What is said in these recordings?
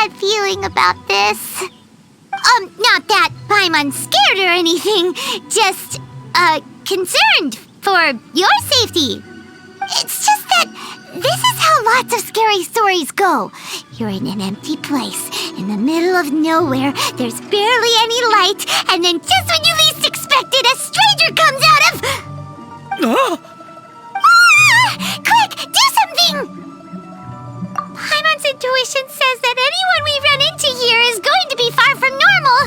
bad feeling about this. Not that Paimon's scared or anything, just, concerned for your safety. It's just that this is how lots of scary stories go. You're in an empty place, in the middle of nowhere, there's barely any light, and then just when you least expect it, a stranger comes out of... Quick, do something! Paimon's intuition says that anyone we run into here is going to be far from normal.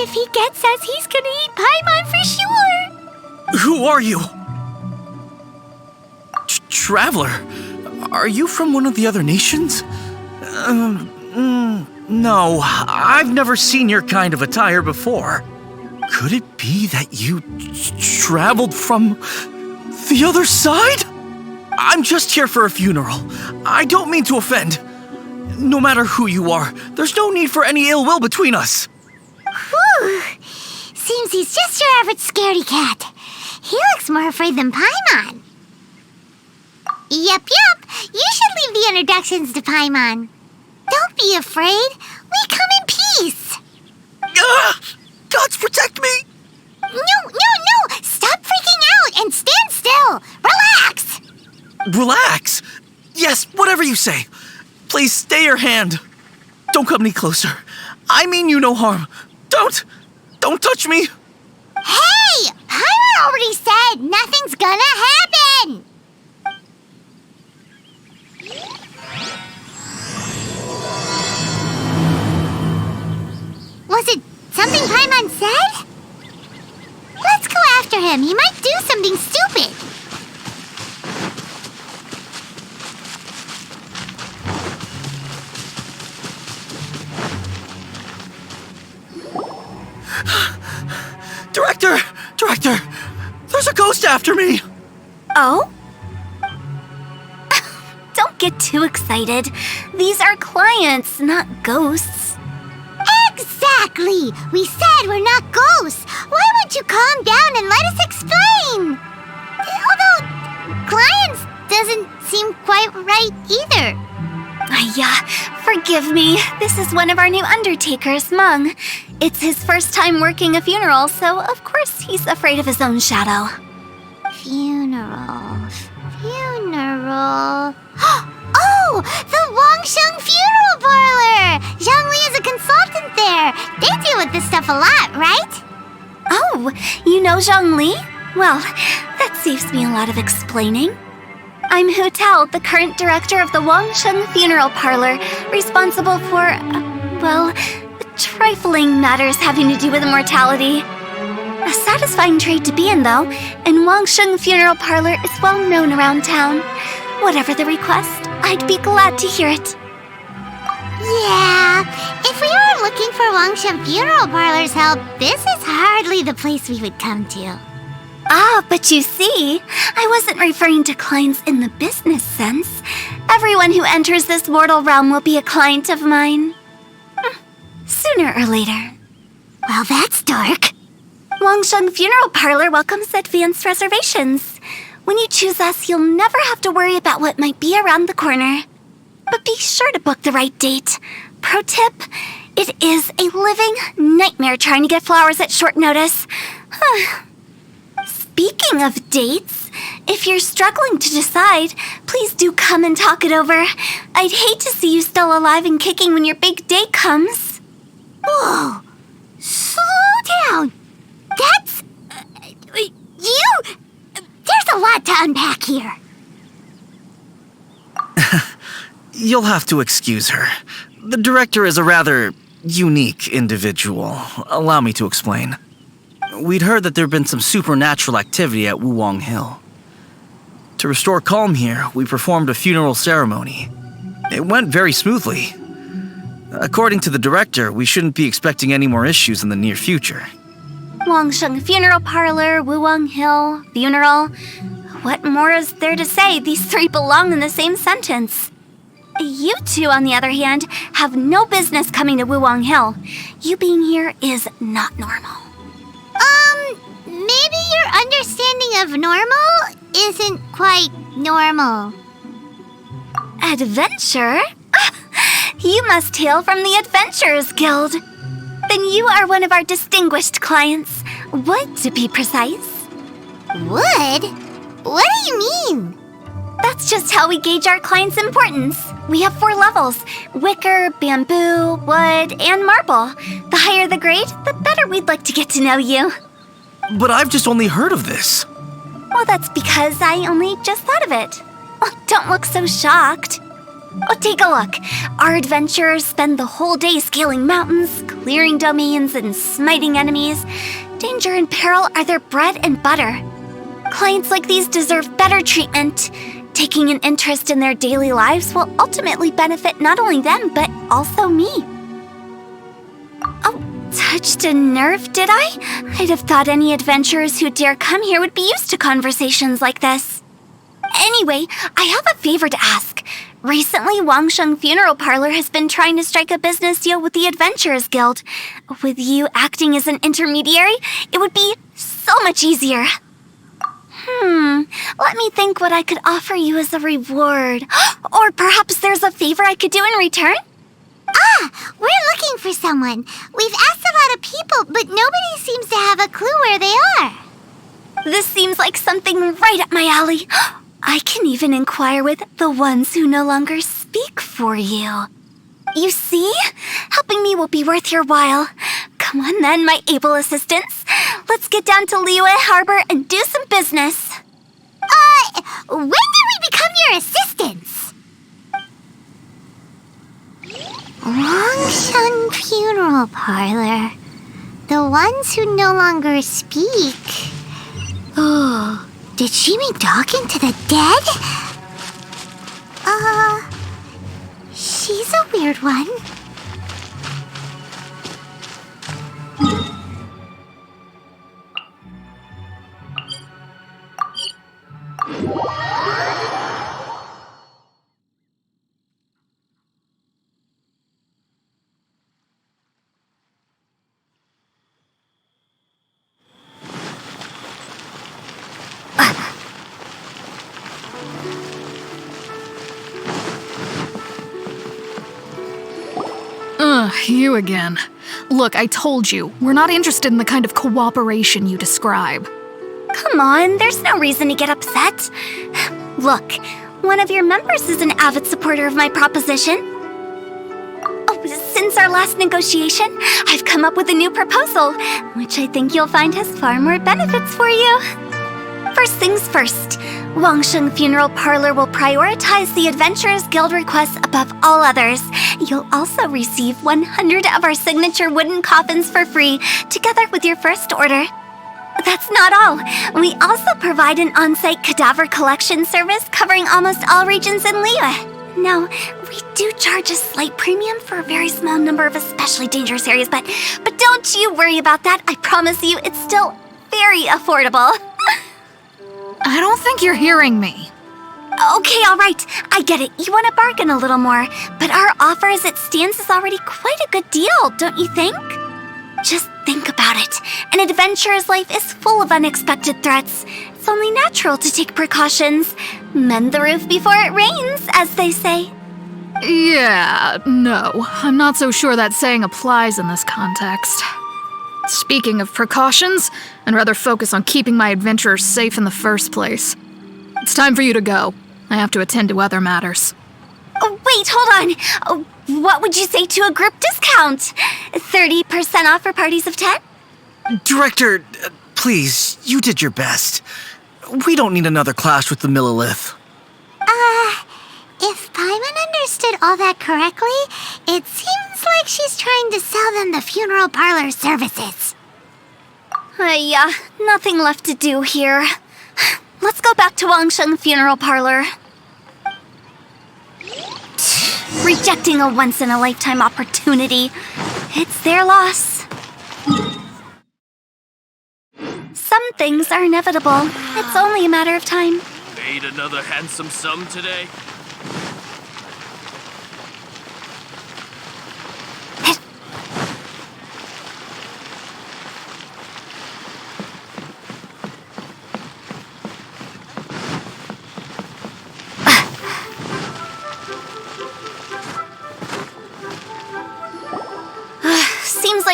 If he gets us, he's gonna eat Paimon for sure. Who are you? Traveler, are you from one of the other nations? No, I've never seen your kind of attire before. Could it be that you traveled from the other side? I'm just here for a funeral. I don't mean to offend. No matter who you are, there's no need for any ill will between us. Whew. Seems he's just your average scaredy cat. He looks more afraid than Paimon. Yup. You should leave the introductions to Paimon. Don't be afraid. We come in peace. Gods protect me! No. Stop freaking out and stand still. Relax. Relax? Yes, whatever you say. Please stay your hand. Don't come any closer. I mean you no harm. Don't touch me. Hey! Paimon already said nothing's gonna happen. Was it something Paimon said? Let's go after him. He might do something stupid. Director! There's a ghost after me! Oh? Don't get too excited. These are clients, not ghosts. Exactly! We said we're not ghosts. Why won't you calm down and let us explain? Although, clients doesn't seem quite right either. Forgive me. This is one of our new undertakers, Mung. It's his first time working a funeral, so of course he's afraid of his own shadow. Funeral. Oh! The Wangsheng Funeral Parlor! Zhongli is a consultant there. They deal with this stuff a lot, right? Oh, you know Zhongli? Well, that saves me a lot of explaining. I'm Hu Tao, the current director of the Wangsheng Funeral Parlor, responsible for, trifling matters having to do with immortality. A satisfying trade to be in, though, and Wangsheng Funeral Parlor is well known around town. Whatever the request, I'd be glad to hear it. Yeah, if we were looking for Wangsheng Funeral Parlor's help, this is hardly the place we would come to. Ah, but you see, I wasn't referring to clients in the business sense. Everyone who enters this mortal realm will be a client of mine. Sooner or later. Well, that's dark. Wangsheng Funeral Parlor welcomes advanced reservations. When you choose us, you'll never have to worry about what might be around the corner. But be sure to book the right date. Pro tip, it is a living nightmare trying to get flowers at short notice. Speaking of dates, if you're struggling to decide, please do come and talk it over. I'd hate to see you still alive and kicking when your big day comes. Whoa! Slow down! That's... you... There's a lot to unpack here. You'll have to excuse her. The director is a rather unique individual. Allow me to explain. We'd heard that there'd been some supernatural activity at Wuwang Hill. To restore calm here, we performed a funeral ceremony. It went very smoothly. According to the director, we shouldn't be expecting any more issues in the near future. Wangsheng Funeral Parlor, Wuwang Hill, funeral. What more is there to say? These three belong in the same sentence. You two, on the other hand, have no business coming to Wuwang Hill. You being here is not normal. Maybe your understanding of normal isn't quite normal. Adventure? You must hail from the Adventurers Guild. Then you are one of our distinguished clients. Wood, to be precise. Wood? What do you mean? That's just how we gauge our clients' importance. We have 4 levels: wicker, bamboo, wood, and marble. The higher the grade, the better we'd like to get to know you. But I've just only heard of this. Well, that's because I only just thought of it. Oh, don't look so shocked. Oh, take a look. Our adventurers spend the whole day scaling mountains, clearing domains, and smiting enemies. Danger and peril are their bread and butter. Clients like these deserve better treatment. Taking an interest in their daily lives will ultimately benefit not only them, but also me. Oh, touched a nerve, did I? I'd have thought any adventurers who dare come here would be used to conversations like this. Anyway, I have a favor to ask. Recently, Wangsheng Funeral Parlor has been trying to strike a business deal with the Adventurers Guild. With you acting as an intermediary, it would be so much easier. Let me think what I could offer you as a reward. Or perhaps there's a favor I could do in return? We're looking for someone. We've asked a lot of people, but nobody seems to have a clue where they are. This seems like something right up my alley. I can even inquire with the ones who no longer speak for you. You see? Helping me will be worth your while. Come on then, my able assistants. Let's get down to Liyue Harbor and do some business. When did we become your assistants? Wangsheng Funeral Parlor. The ones who no longer speak. Oh, did she mean talking to the dead? She's a weird one. You again. Look, I told you, we're not interested in the kind of cooperation you describe. Come on, there's no reason to get upset. Look, one of your members is an avid supporter of my proposition. Oh, since our last negotiation, I've come up with a new proposal, which I think you'll find has far more benefits for you. First things first, Wangsheng Funeral Parlor will prioritize the Adventurers Guild requests above all others. You'll also receive 100 of our signature wooden coffins for free, together with your first order. That's not all. We also provide an on-site cadaver collection service covering almost all regions in Liyue. Now, we do charge a slight premium for a very small number of especially dangerous areas, but don't you worry about that. I promise you, it's still very affordable. I don't think you're hearing me. Okay, all right. I get it. You want to bargain a little more, but our offer as it stands is already quite a good deal, don't you think? Just think about it. An adventurer's life is full of unexpected threats. It's only natural to take precautions. Mend the roof before it rains, as they say. Yeah, no. I'm not so sure that saying applies in this context. Speaking of precautions, I'd rather focus on keeping my adventurers safe in the first place. It's time for you to go. I have to attend to other matters. Oh, wait, hold on. Oh, what would you say to a group discount? 30% off for parties of 10? Director, please, you did your best. We don't need another clash with the Millilith. If Paimon understood all that correctly, it seems like she's trying to sell them the funeral parlor services. Yeah, nothing left to do here. Let's go back to Wangsheng Funeral Parlor. Rejecting a once-in-a-lifetime opportunity. It's their loss. Some things are inevitable. It's only a matter of time. Made another handsome sum today?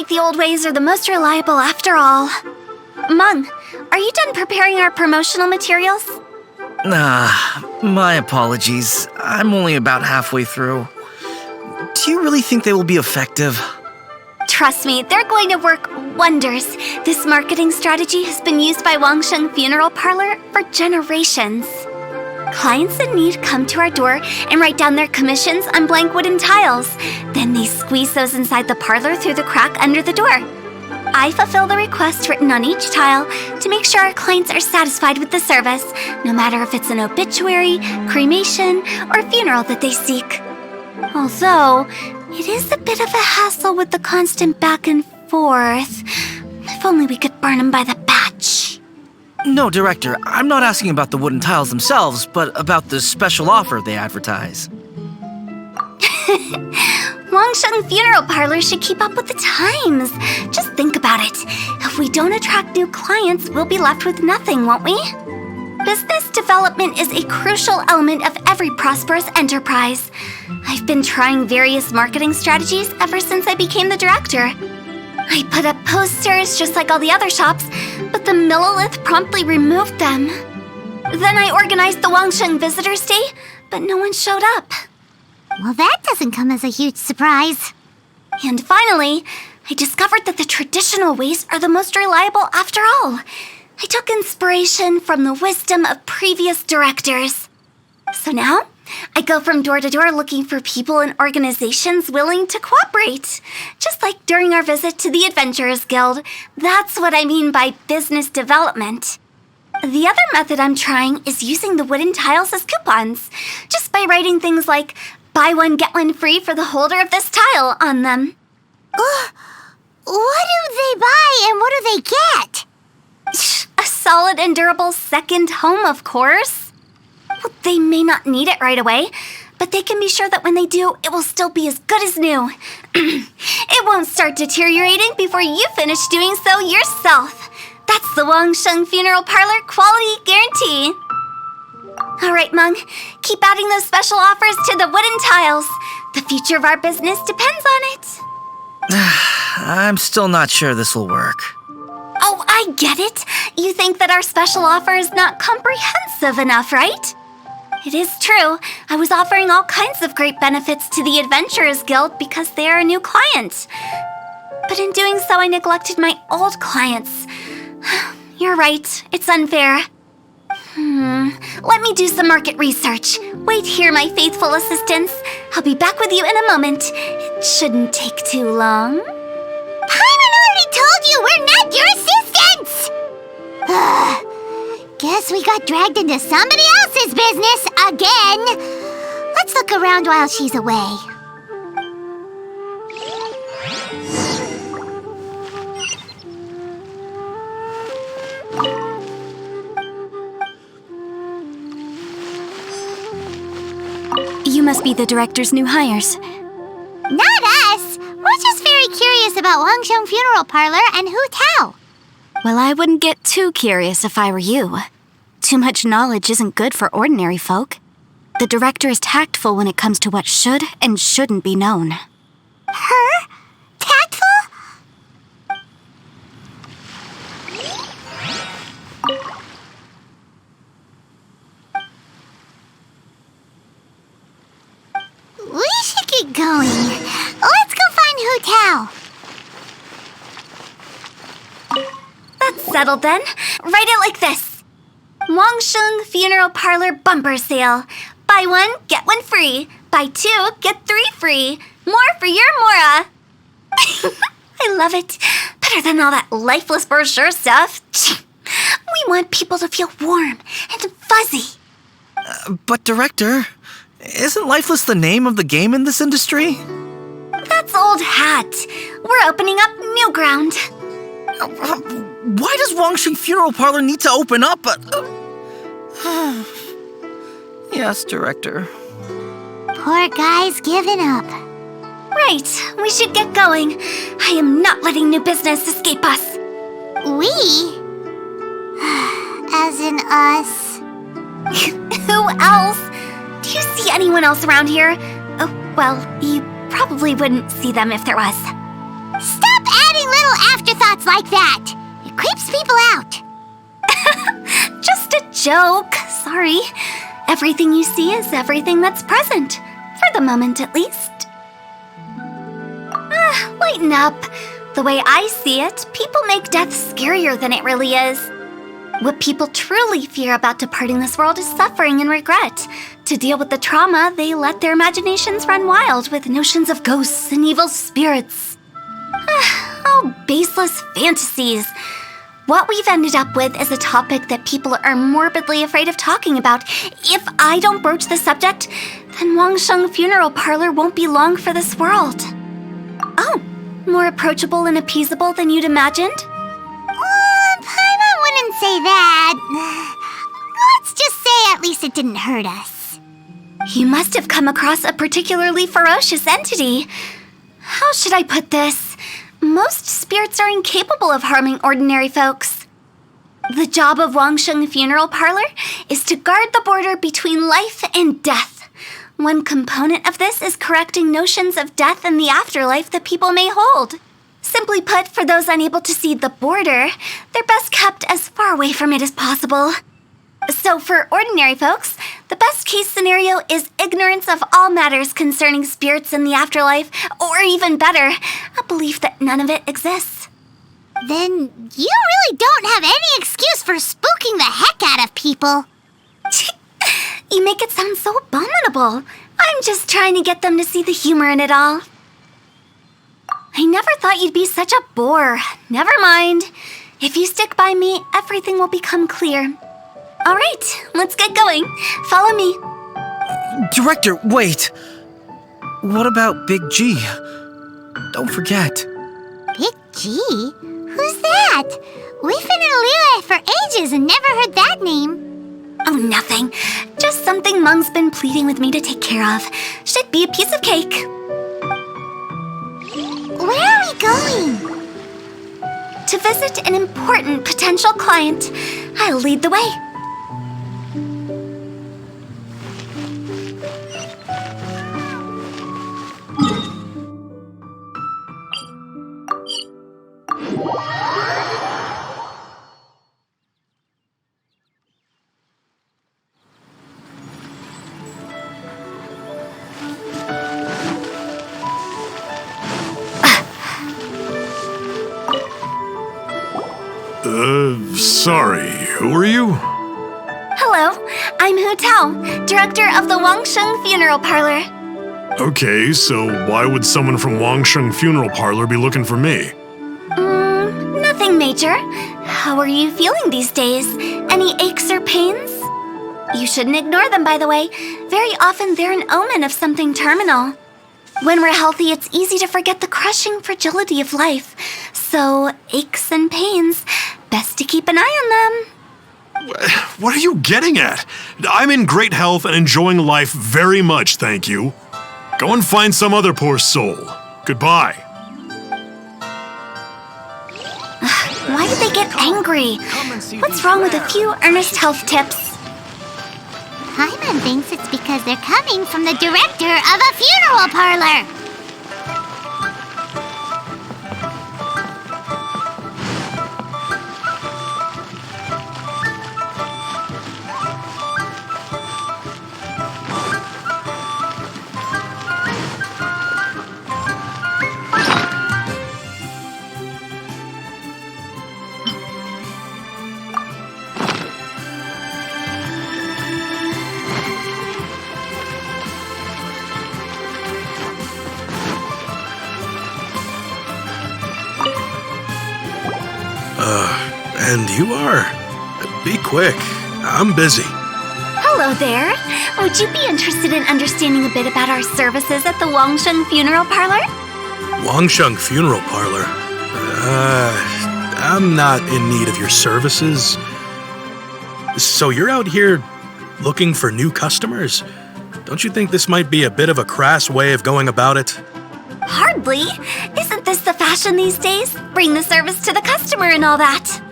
like the old ways are the most reliable after all. Mung, are you done preparing our promotional materials? My apologies. I'm only about halfway through. Do you really think they will be effective? Trust me, they're going to work wonders. This marketing strategy has been used by Wangsheng Funeral Parlor for generations. Clients in need come to our door and write down their commissions on blank wooden tiles. Then they squeeze those inside the parlor through the crack under the door. I fulfill the request written on each tile to make sure our clients are satisfied with the service, no matter if it's an obituary, cremation, or funeral that they seek. Although, it is a bit of a hassle with the constant back and forth. If only we could burn them by the batch. No, Director, I'm not asking about the wooden tiles themselves, but about the special offer they advertise. Wangsheng Funeral Parlor should keep up with the times. Just think about it. If we don't attract new clients, we'll be left with nothing, won't we? Business development is a crucial element of every prosperous enterprise. I've been trying various marketing strategies ever since I became the director. I put up posters just like all the other shops, but the Millilith promptly removed them. Then I organized the Wangsheng Visitors Day, but no one showed up. Well, that doesn't come as a huge surprise. And finally, I discovered that the traditional ways are the most reliable after all. I took inspiration from the wisdom of previous directors. So now, I go from door to door looking for people and organizations willing to cooperate. Just like during our visit to the Adventurers Guild. That's what I mean by business development. The other method I'm trying is using the wooden tiles as coupons. Just by writing things like, buy one, get one free for the holder of this tile on them. What do they buy and what do they get? A solid and durable second home, of course. Well, they may not need it right away, but they can be sure that when they do, it will still be as good as new. It won't start deteriorating before you finish doing so yourself. That's the Wangsheng Funeral Parlor quality guarantee. All right, Mung, keep adding those special offers to the wooden tiles. The future of our business depends on it. I'm still not sure this will work. Oh, I get it. You think that our special offer is not comprehensive enough, right? It is true. I was offering all kinds of great benefits to the Adventurers Guild because they are a new client. But in doing so, I neglected my old clients. You're right. It's unfair. Let me do some market research. Wait here, my faithful assistants. I'll be back with you in a moment. It shouldn't take too long. Paimon already told you we're not your assistants! Guess we got dragged into somebody else's business again. Let's look around while she's away. You must be the director's new hires. Not us! We're just very curious about Wangsheng Funeral Parlor and Hu Tao. Well, I wouldn't get too curious if I were you. Too much knowledge isn't good for ordinary folk. The director is tactful when it comes to what should and shouldn't be known. Her? Tactful? We should get going. Let's go find Hu Tao. That's settled then. Write it like this. Wangsheng Funeral Parlor Bumper Sale. Buy one, get one free. Buy two, get three free. More for your Mora. I love it. Better than all that lifeless brochure stuff. We want people to feel warm and fuzzy. But Director, isn't Lifeless the name of the game in this industry? That's old hat. We're opening up new ground. Why does Wangsheng Funeral Parlor need to open up? Yes, Director. Poor guy's given up. Right, we should get going. I am not letting new business escape us. We? As in us. Who else? Do you see anyone else around here? Oh, well, you probably wouldn't see them if there was. Stop adding little afterthoughts like that. It creeps people out. Just a joke. Sorry. Everything you see is everything that's present. For the moment, at least. Lighten up. The way I see it, people make death scarier than it really is. What people truly fear about departing this world is suffering and regret. To deal with the trauma, they let their imaginations run wild with notions of ghosts and evil spirits. Oh, baseless fantasies. What we've ended up with is a topic that people are morbidly afraid of talking about. If I don't broach the subject, then Wangsheng Funeral Parlor won't be long for this world. Oh, more approachable and appeasable than you'd imagined? Paimon wouldn't say that. Let's just say at least it didn't hurt us. You must have come across a particularly ferocious entity. How should I put this? Most spirits are incapable of harming ordinary folks. The job of Wangsheng Funeral Parlor is to guard the border between life and death. One component of this is correcting notions of death and the afterlife that people may hold. Simply put, for those unable to see the border, they're best kept as far away from it as possible. So for ordinary folks, the best case scenario is ignorance of all matters concerning spirits in the afterlife, or even better, a belief that none of it exists. Then you really don't have any excuse for spooking the heck out of people. You make it sound so abominable. I'm just trying to get them to see the humor in it all. I never thought you'd be such a bore. Never mind. If you stick by me, everything will become clear. All right, let's get going. Follow me. Director, wait! What about Big G? Don't forget. Big G? Who's that? We've been in Liyue for ages and never heard that name. Oh, nothing. Just something Mung's been pleading with me to take care of. Should be a piece of cake. Where are we going? To visit an important potential client. I'll lead the way. Sorry, who are you? Hello, I'm Hu Tao, director of the Wangsheng Funeral Parlor. Okay, so why would someone from Wangsheng Funeral Parlor be looking for me? Nothing major. How are you feeling these days? Any aches or pains? You shouldn't ignore them, by the way. Very often they're an omen of something terminal. When we're healthy, it's easy to forget the crushing fragility of life. So, aches and pains, best to keep an eye on them. What are you getting at? I'm in great health and enjoying life very much, thank you. Go and find some other poor soul. Goodbye. Why did they get angry? What's wrong with a few earnest health tips? Paimon thinks it's because they're coming from the director of a funeral parlor. And you are? Be quick. I'm busy. Hello there. Would you be interested in understanding a bit about our services at the Wangsheng Funeral Parlor? Wangsheng Funeral Parlor? I'm not in need of your services. So you're out here looking for new customers? Don't you think this might be a bit of a crass way of going about it? Hardly. Isn't this the fashion these days? Bring the service to the customer and all that.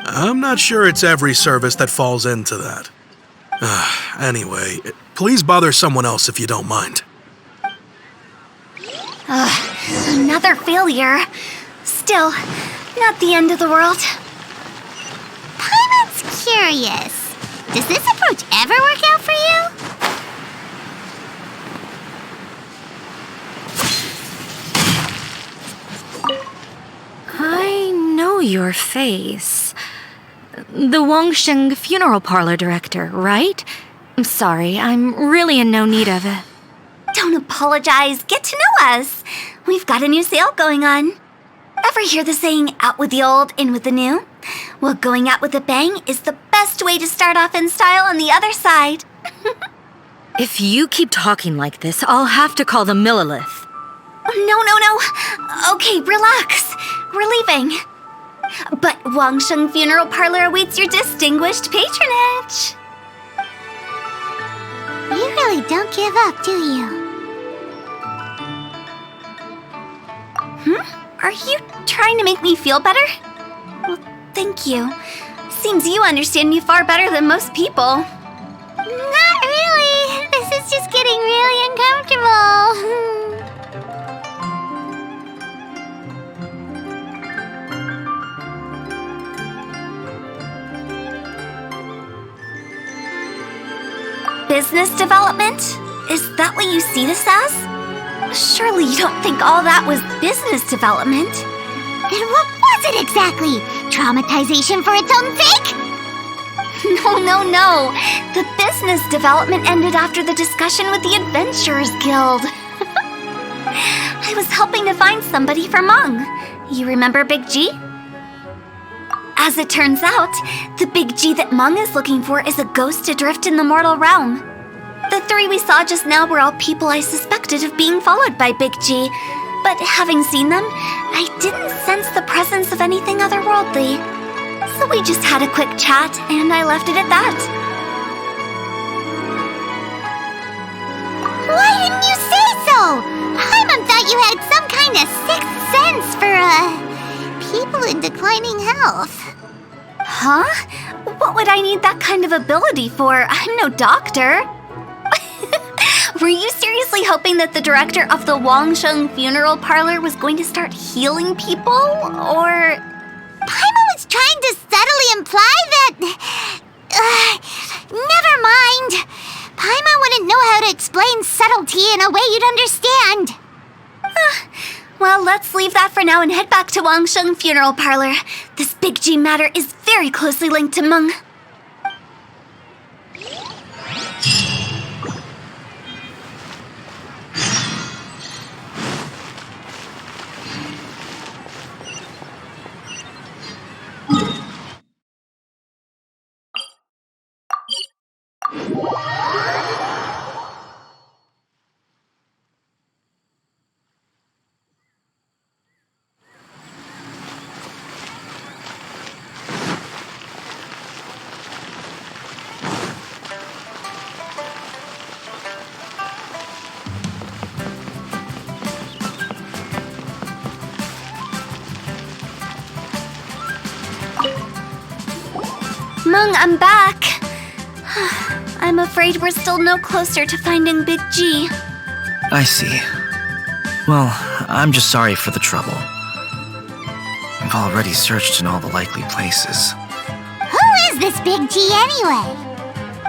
I'm not sure it's every service that falls into that. Anyway, please bother someone else if you don't mind. Another failure. Still, not the end of the world. Paimon's curious. Does this approach ever work out for you? I know your face. The Wangsheng funeral parlor director, right? I'm sorry, I'm really in no need of it. Don't apologize. Get to know us. We've got a new sale going on. Ever hear the saying, out with the old, in with the new? Well, going out with a bang is the best way to start off in style on the other side. If you keep talking like this, I'll have to call the Millilith. No. Okay, relax. We're leaving. But Wangsheng Funeral Parlor awaits your distinguished patronage. You really don't give up, do you? Are you trying to make me feel better? Well, thank you. Seems you understand me far better than most people. Not really. This is just getting really uncomfortable. Business development? Is that what you see this as? Surely you don't think all that was business development? Then what was it exactly? Traumatization for its own sake? No. The business development ended after the discussion with the Adventurers Guild. I was helping to find somebody for Meng. You remember Big G? As it turns out, the Big G that Meng is looking for is a ghost adrift in the mortal realm. The three we saw just now were all people I suspected of being followed by Big G, but having seen them, I didn't sense the presence of anything otherworldly. So we just had a quick chat, and I left it at that. Why didn't you say so? Paimon thought you had some kind of sixth sense for, people in declining health. Huh? What would I need that kind of ability for? I'm no doctor. Were you seriously hoping that the director of the Wangsheng Funeral Parlor was going to start healing people, or...? Paimon was trying to subtly imply that... never mind. Paimon wouldn't know how to explain subtlety in a way you'd understand. Well, let's leave that for now and head back to Wangsheng Funeral Parlor. This Big G matter is very closely linked to Meng. Meng, I'm back. I'm afraid we're still no closer to finding Big G. I see. Well, I'm just sorry for the trouble. I've already searched in all the likely places. Who is this Big G anyway?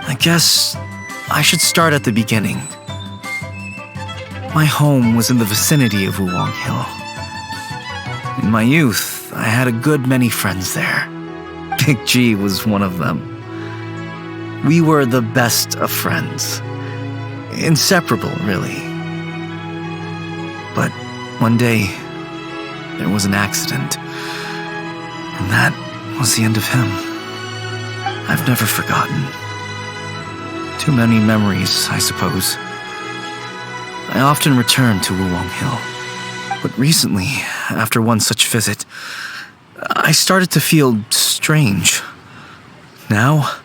I guess I should start at the beginning. My home was in the vicinity of Wuwang Hill. In my youth, I had a good many friends there. Big G was one of them. We were the best of friends. Inseparable, really. But one day, there was an accident. And that was the end of him. I've never forgotten. Too many memories, I suppose. I often return to Wuwang Hill. But recently, after one such visit, I started to feel strange. Now,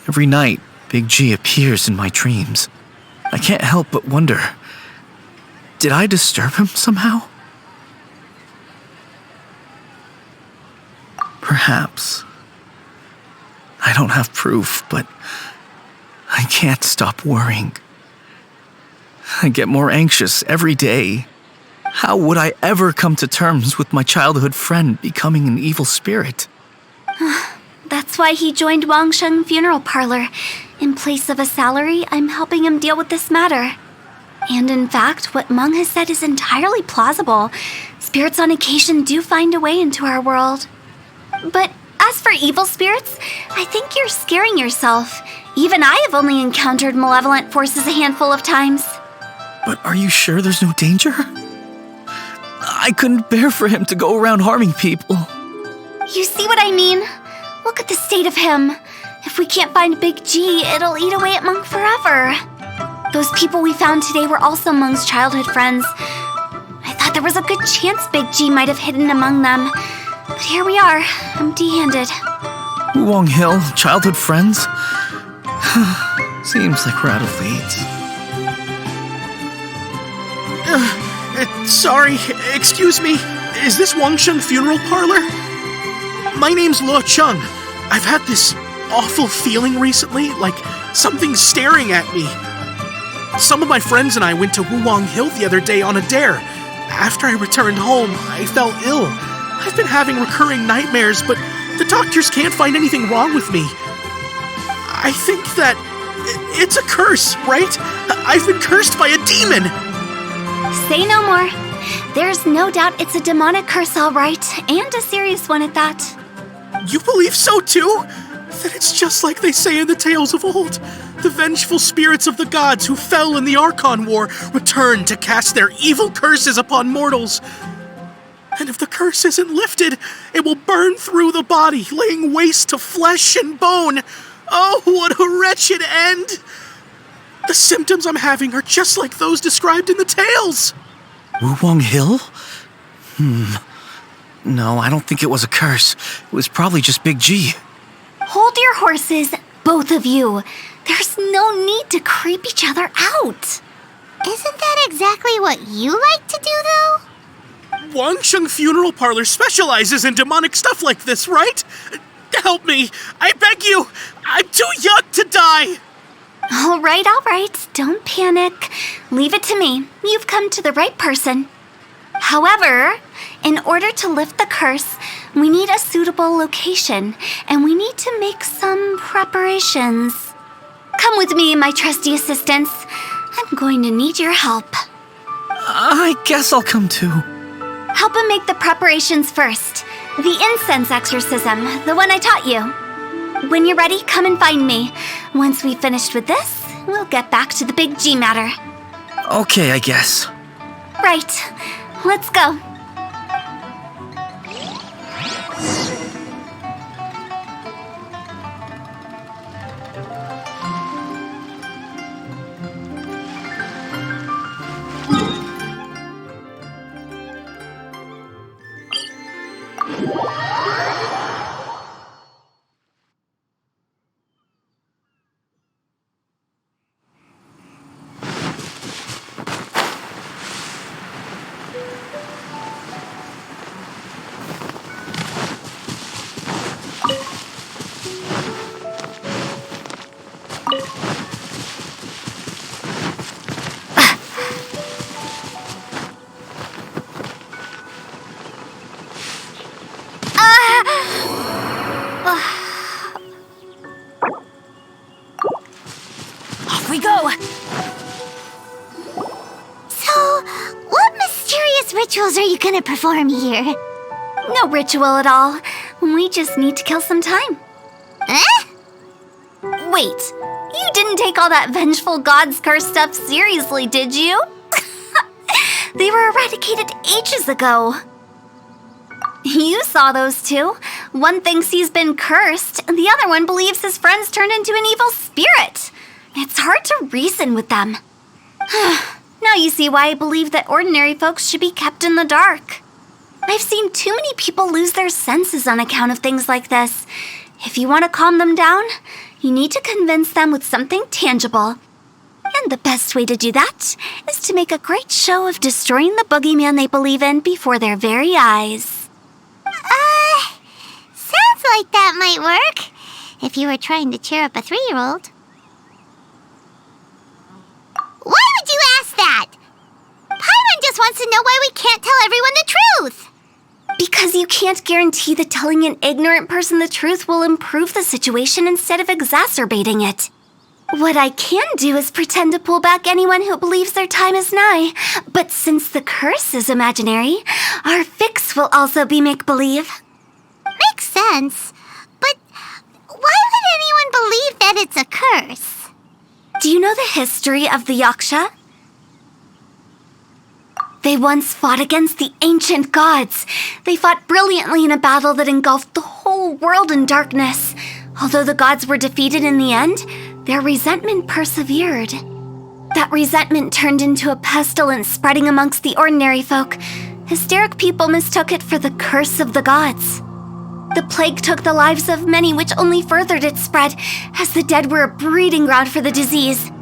every night, Big G appears in my dreams. I can't help but wonder, did I disturb him somehow? Perhaps. I don't have proof, but I can't stop worrying. I get more anxious every day. How would I ever come to terms with my childhood friend becoming an evil spirit? That's why he joined Wangsheng Funeral Parlor. In place of a salary, I'm helping him deal with this matter. And in fact, what Meng has said is entirely plausible. Spirits on occasion do find a way into our world. But as for evil spirits, I think you're scaring yourself. Even I have only encountered malevolent forces a handful of times. But are you sure there's no danger? I couldn't bear for him to go around harming people. You see what I mean? Look at the state of him. If we can't find Big G, it'll eat away at Meng forever. Those people we found today were also Meng's childhood friends. I thought there was a good chance Big G might have hidden among them. But here we are, empty-handed. Wong Hill, childhood friends? Seems like we're out of leads. Sorry, excuse me. Is this Wangsheng Funeral Parlor? My name's Luo Chung. I've had this awful feeling recently, like something's staring at me. Some of my friends and I went to Wuwang Hill the other day on a dare. After I returned home, I fell ill. I've been having recurring nightmares, but the doctors can't find anything wrong with me. I think that it's a curse, right? I've been cursed by a demon. Say no more. There's no doubt it's a demonic curse, all right, and a serious one at that. You believe so too? Then it's just like they say in the tales of old. The vengeful spirits of the gods who fell in the Archon War return to cast their evil curses upon mortals. And if the curse isn't lifted, it will burn through the body, laying waste to flesh and bone. Oh, what a wretched end! The symptoms I'm having are just like those described in the tales. Wuwang Hill? No, I don't think it was a curse. It was probably just Big G. Hold your horses, both of you. There's no need to creep each other out. Isn't that exactly what you like to do, though? Wangsheng Funeral Parlor specializes in demonic stuff like this, right? Help me, I beg you. I'm too young to die. All right. Don't panic. Leave it to me. You've come to the right person. However, in order to lift the curse, we need a suitable location, and we need to make some preparations. Come with me, my trusty assistants. I'm going to need your help. I guess I'll come too. Help him make the preparations first. The incense exorcism, the one I taught you. When you're ready, come and find me. Once we've finished with this, we'll get back to the Big G matter. Okay, I guess. Right. Let's go. Off we go! So, what mysterious rituals are you gonna perform here? No ritual at all. We just need to kill some time. Eh? Wait, you didn't take all that vengeful god's curse stuff seriously, did you? They were eradicated ages ago. You saw those two. One thinks he's been cursed, and the other one believes his friends turned into an evil spirit. It's hard to reason with them. Now you see why I believe that ordinary folks should be kept in the dark. I've seen too many people lose their senses on account of things like this. If you want to calm them down, you need to convince them with something tangible. And the best way to do that is to make a great show of destroying the boogeyman they believe in before their very eyes. Sounds like that might work. If you were trying to cheer up a 3-year-old. Why would you ask that? Paimon just wants to know why we can't tell everyone the truth. Because you can't guarantee that telling an ignorant person the truth will improve the situation instead of exacerbating it. What I can do is pretend to pull back anyone who believes their time is nigh. But since the curse is imaginary, our fix will also be make-believe. Makes sense. But why would anyone believe that it's a curse? Do you know the history of the Yaksha? They once fought against the ancient gods. They fought brilliantly in a battle that engulfed the whole world in darkness. Although the gods were defeated in the end, their resentment persevered. That resentment turned into a pestilence spreading amongst the ordinary folk. Hysteric people mistook it for the curse of the gods. The plague took the lives of many, which only furthered its spread, as the dead were a breeding ground for the disease.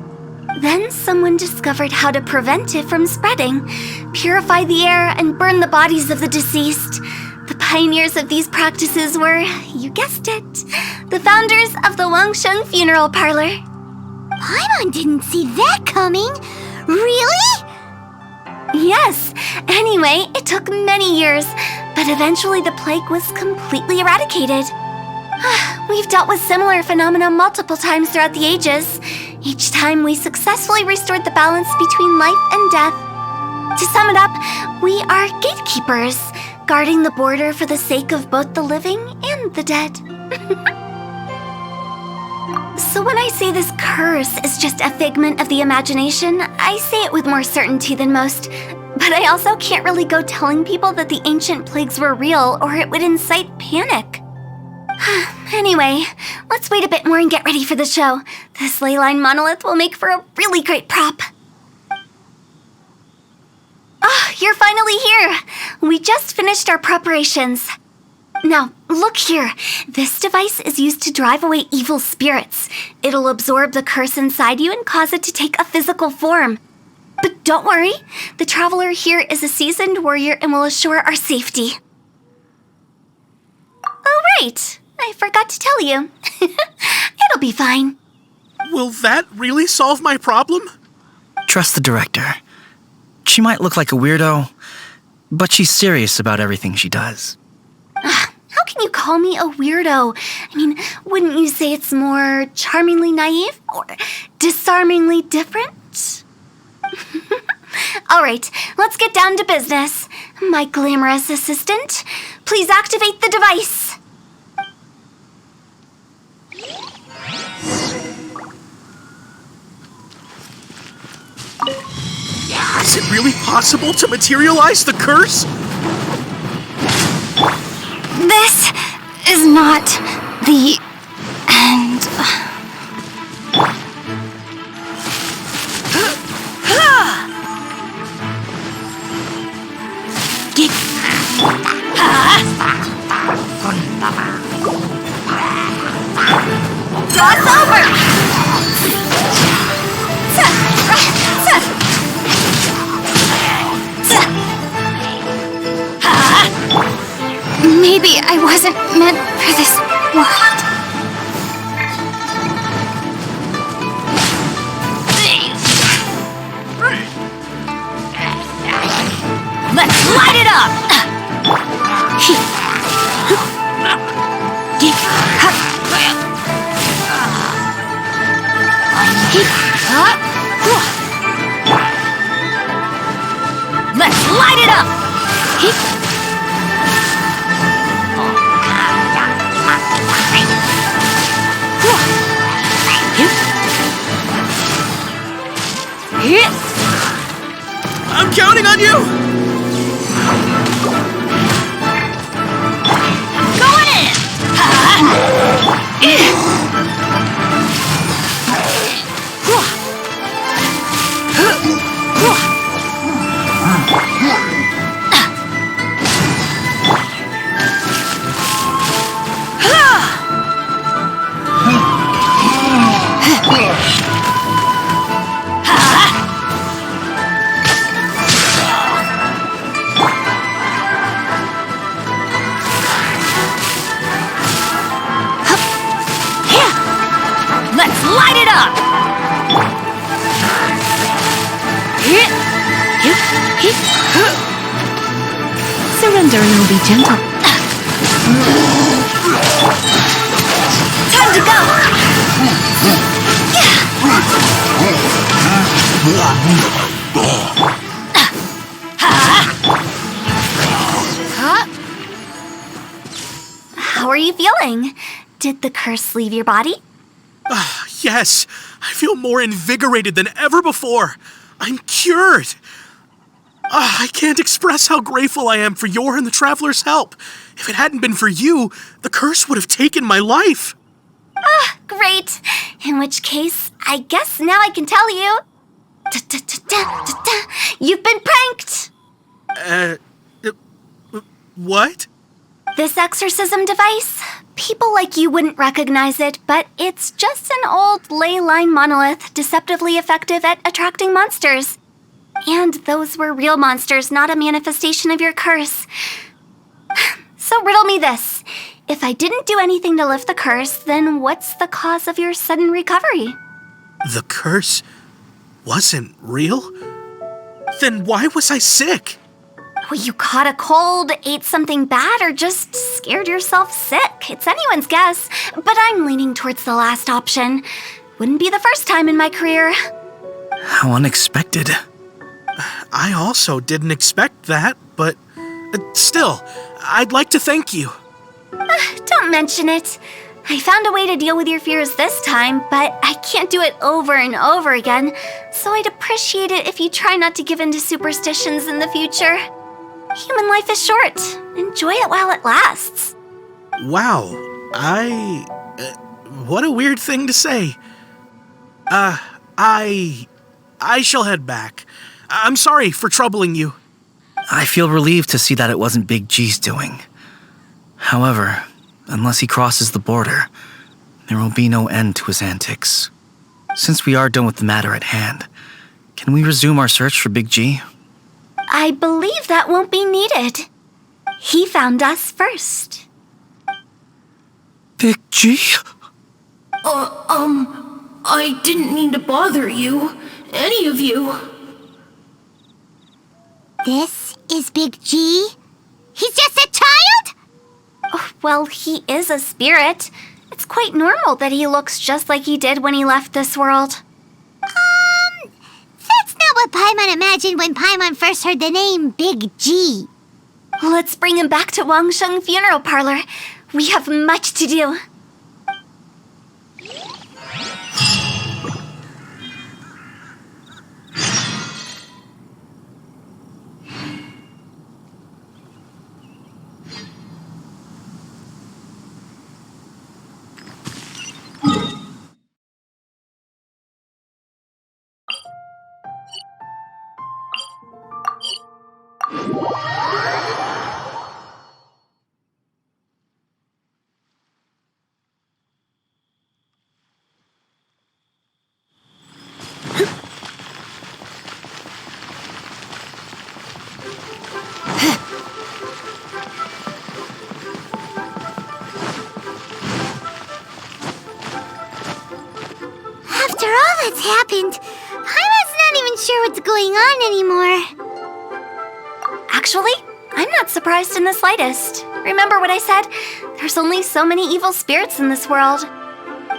Then someone discovered how to prevent it from spreading, purify the air, and burn the bodies of the deceased. The pioneers of these practices were, you guessed it, the founders of the Wangsheng Funeral Parlor. Paimon didn't see that coming. Really? Yes. Anyway, it took many years, but eventually the plague was completely eradicated. We've dealt with similar phenomena multiple times throughout the ages. Each time we successfully restored the balance between life and death. To sum it up, we are gatekeepers, guarding the border for the sake of both the living and the dead. So when I say this curse is just a figment of the imagination, I say it with more certainty than most. But I also can't really go telling people that the ancient plagues were real, or it would incite panic. Anyway, let's wait a bit more and get ready for the show. This ley line monolith will make for a really great prop. Oh, you're finally here! We just finished our preparations. Now, look here. This device is used to drive away evil spirits. It'll absorb the curse inside you and cause it to take a physical form. But don't worry, the traveler here is a seasoned warrior and will assure our safety. Oh, right. I forgot to tell you. It'll be fine. Will that really solve my problem? Trust the director. She might look like a weirdo, but she's serious about everything she does. How can you call me a weirdo? I mean, wouldn't you say it's more charmingly naive or disarmingly different? All right, let's get down to business. My glamorous assistant, please activate the device. Is it really possible to materialize the curse? This is not the end. Cross over! Maybe I wasn't meant for this world. Let's light it up! Let's light it up! I'm counting on you! Going in! Surrender and will be gentle. Time to go! How are you feeling? Did the curse leave your body? Yes, I feel more invigorated than ever before. I'm cured. I can't express how grateful I am for your and the Traveler's help. If it hadn't been for you, the curse would have taken my life. Great. In which case, I guess now I can tell you. You've been pranked! What? This exorcism device, people like you wouldn't recognize it, but it's just an old ley line monolith deceptively effective at attracting monsters. And those were real monsters, not a manifestation of your curse. So riddle me this. If I didn't do anything to lift the curse, then what's the cause of your sudden recovery? The curse wasn't real? Then why was I sick? Well, you caught a cold, ate something bad, or just scared yourself sick. It's anyone's guess, but I'm leaning towards the last option. Wouldn't be the first time in my career. How unexpected. I also didn't expect that, but still, I'd like to thank you. Don't mention it. I found a way to deal with your fears this time, but I can't do it over and over again, so I'd appreciate it if you try not to give in to superstitions in the future. Human life is short. Enjoy it while it lasts. Wow, what a weird thing to say. I shall head back. I'm sorry for troubling you. I feel relieved to see that it wasn't Big G's doing. However, unless he crosses the border, there will be no end to his antics. Since we are done with the matter at hand, can we resume our search for Big G? I believe that won't be needed. He found us first. Big G? I didn't mean to bother you. Any of you. This is Big G? He's just a child? Oh, well, he is a spirit. It's quite normal that he looks just like he did when he left this world. That's not what Paimon imagined when Paimon first heard the name Big G. Let's bring him back to Wangsheng Funeral Parlor. We have much to do. After all that's happened, Paimon's not even sure what's going on anymore. Actually, I'm not surprised in the slightest. Remember what I said? There's only so many evil spirits in this world.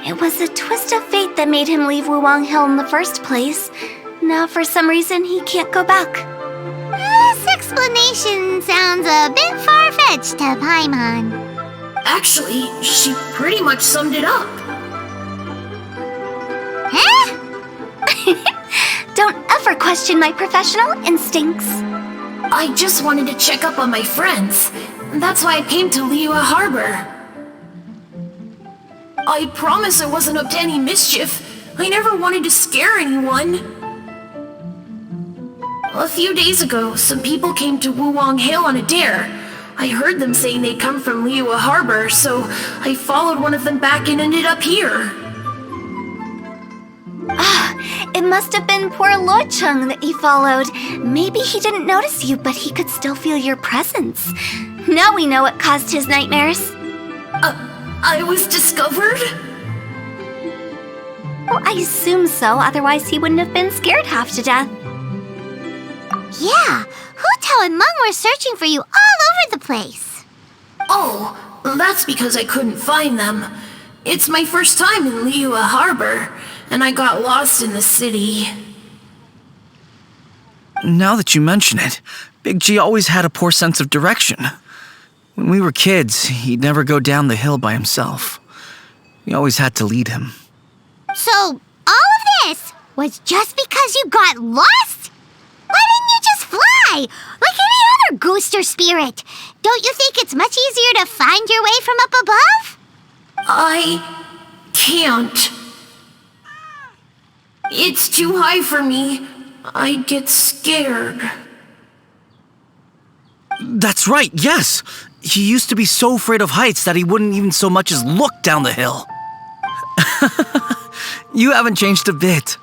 It was a twist of fate that made him leave Wuwang Hill in the first place. Now, for some reason, he can't go back. This explanation sounds a bit far-fetched to Paimon. Actually, she pretty much summed it up. Huh? Don't ever question my professional instincts. I just wanted to check up on my friends. That's why I came to Liyue Harbor. I promise I wasn't up to any mischief. I never wanted to scare anyone. A few days ago, some people came to Wuwang Hill on a dare. I heard them saying they'd come from Liyue Harbor, so I followed one of them back and ended up here. It must have been poor Lo Chung that you followed. Maybe he didn't notice you, but he could still feel your presence. Now we know what caused his nightmares. I was discovered? Well, I assume so, otherwise he wouldn't have been scared half to death. Yeah, Hu Tao Tao and Meng were searching for you all over the place. Oh, that's because I couldn't find them. It's my first time in Liyue Harbor, and I got lost in the city. Now that you mention it, Big G always had a poor sense of direction. When we were kids, he'd never go down the hill by himself. We always had to lead him. So, all of this was just because you got lost? Why didn't you just fly? Like any other ghost or spirit? Don't you think it's much easier to find your way from up above? I can't. It's too high for me. I get scared. That's right, yes! He used to be so afraid of heights that he wouldn't even so much as look down the hill. You haven't changed a bit.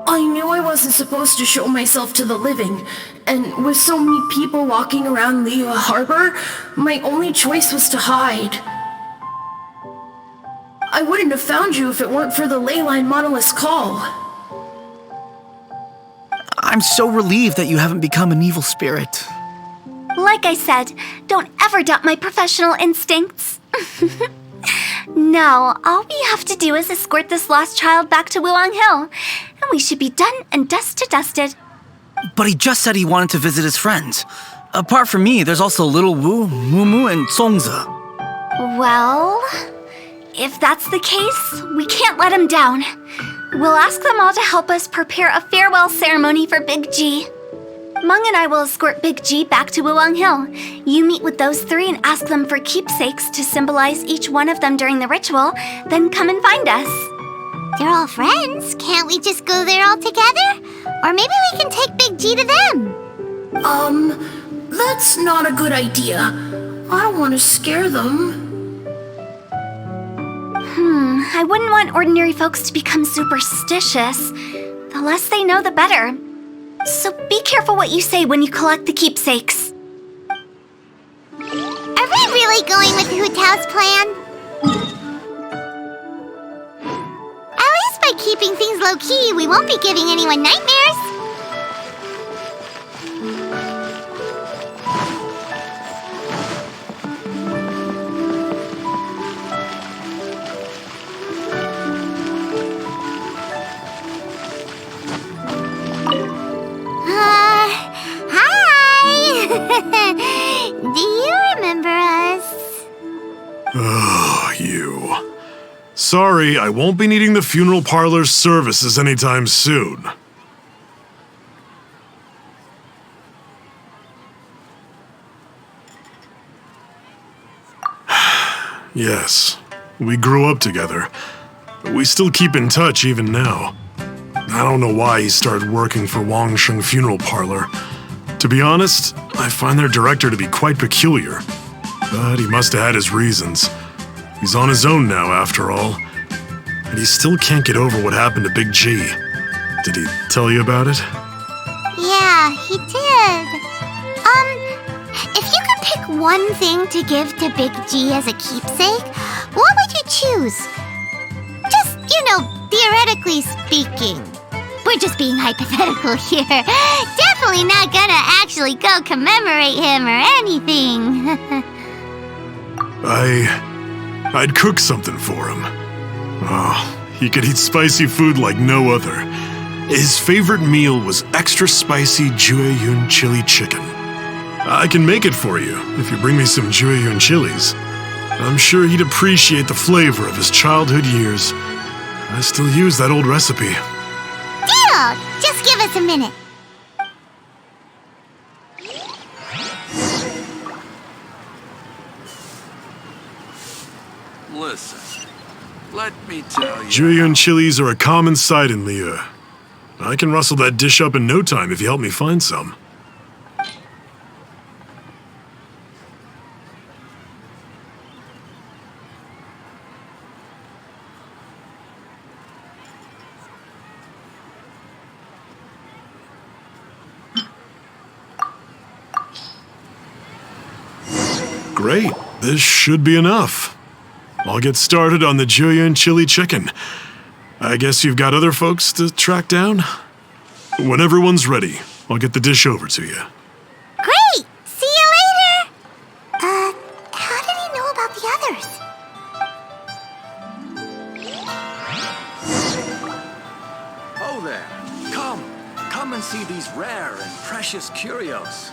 I knew I wasn't supposed to show myself to the living, and with so many people walking around Liyue Harbor, my only choice was to hide. I wouldn't have found you if it weren't for the Leyline Monolith's call. I'm so relieved that you haven't become an evil spirit. Like I said, don't ever doubt my professional instincts. Now, all we have to do is escort this lost child back to Wuang Hill, and we should be done and dusted. But he just said he wanted to visit his friends. Apart from me, there's also Little Wu, Mumu, and Songza. Well, if that's the case, we can't let him down. We'll ask them all to help us prepare a farewell ceremony for Big G. Meng and I will escort Big G back to Wuang Hill. You meet with those three and ask them for keepsakes to symbolize each one of them during the ritual, then come and find us. They're all friends. Can't we just go there all together? Or maybe we can take Big G to them. That's not a good idea. I don't want to scare them. I wouldn't want ordinary folks to become superstitious. The less they know, the better. So be careful what you say when you collect the keepsakes. Are we really going with Hu Tao's plan? At least by keeping things low-key, we won't be giving anyone nightmares. Hi! Do you remember us? Oh, you. Sorry, I won't be needing the funeral parlor's services anytime soon. Yes, we grew up together. We still keep in touch even now. I don't know why he started working for Wangsheng Funeral Parlor. To be honest, I find their director to be quite peculiar. But he must have had his reasons. He's on his own now, after all. And he still can't get over what happened to Big G. Did he tell you about it? Yeah, he did. If you could pick one thing to give to Big G as a keepsake, what would you choose? Just, theoretically speaking. We're just being hypothetical here. Definitely not gonna actually go commemorate him or anything. I'd cook something for him. Oh, he could eat spicy food like no other. His favorite meal was extra spicy Jueyun chili chicken. I can make it for you if you bring me some Jueyun chilies. I'm sure he'd appreciate the flavor of his childhood years. I still use that old recipe. Deal! Just give us a minute. Listen, let me tell you. Jueyun chilies are a common sight in Liyue. I can rustle that dish up in no time if you help me find some. Great, this should be enough. I'll get started on the Julian chili chicken. I guess you've got other folks to track down? When everyone's ready, I'll get the dish over to you. Great! See you later! How did he know about the others? Oh there. Come and see these rare and precious curios.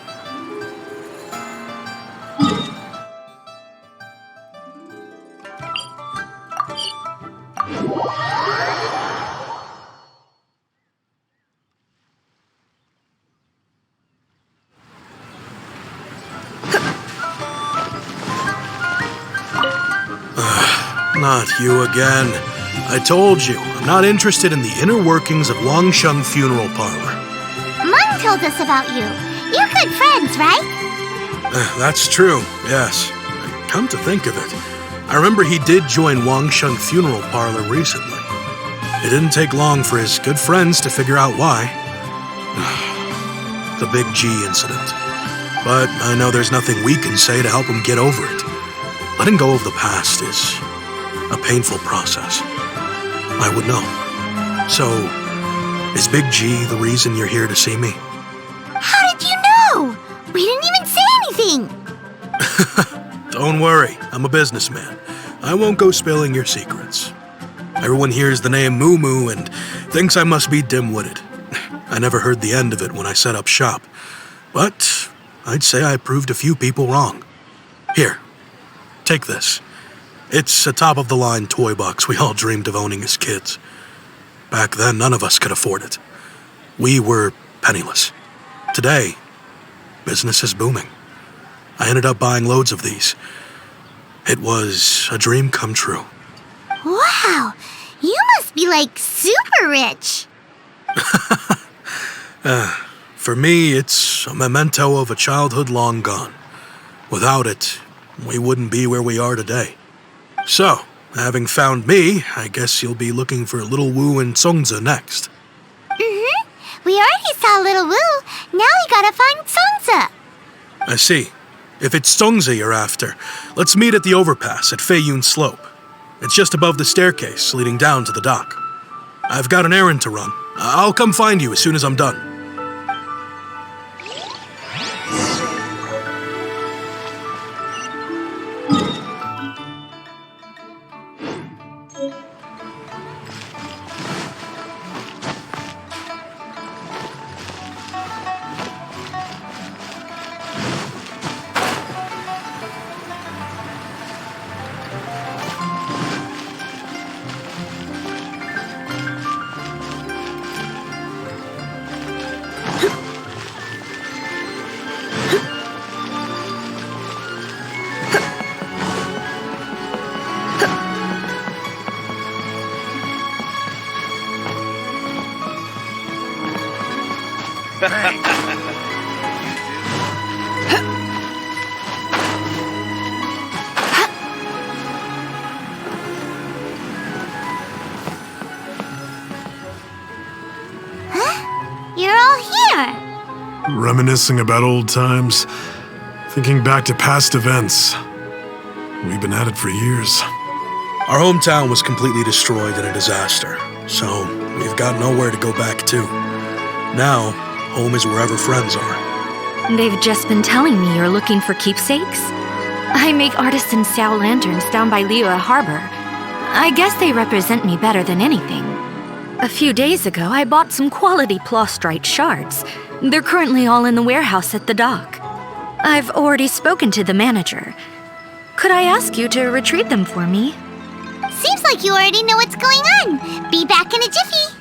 Not you again. I told you, I'm not interested in the inner workings of Wangsheng Funeral Parlor. Mung told us about you. You're good friends, right? That's true, yes. Come to think of it, I remember he did join Wangsheng Funeral Parlor recently. It didn't take long for his good friends to figure out why. The Big G incident. But I know there's nothing we can say to help him get over it. Letting go of the past is a painful process. I would know. So, is Big G the reason you're here to see me? How did you know? We didn't even say anything. Don't worry, I'm a businessman. I won't go spilling your secrets. Everyone hears the name Moo Moo and thinks I must be dim-witted. I never heard the end of it when I set up shop. But I'd say I proved a few people wrong. Here, take this. It's a top-of-the-line toy box we all dreamed of owning as kids. Back then, none of us could afford it. We were penniless. Today, business is booming. I ended up buying loads of these. It was a dream come true. Wow, you must be like super rich. For me, it's a memento of a childhood long gone. Without it, we wouldn't be where we are today. So, having found me, I guess you'll be looking for Little Wu and Songza next. Mm-hmm. We already saw Little Wu. Now we gotta find Songza. I see. If it's Songza you're after, let's meet at the overpass at Feiyun Slope. It's just above the staircase leading down to the dock. I've got an errand to run. I'll come find you as soon as I'm done. You're all here. Reminiscing about old times, thinking back to past events. We've been at it for years. Our hometown was completely destroyed in a disaster, so we've got nowhere to go back to. Now, home is wherever friends are. They've just been telling me you're looking for keepsakes. I make artisan Xiao lanterns down by Liyue Harbor. I guess they represent me better than anything. A few days ago, I bought some quality plastrite shards. They're currently all in the warehouse at the dock. I've already spoken to the manager. Could I ask you to retrieve them for me? Seems like you already know what's going on. Be back in a jiffy.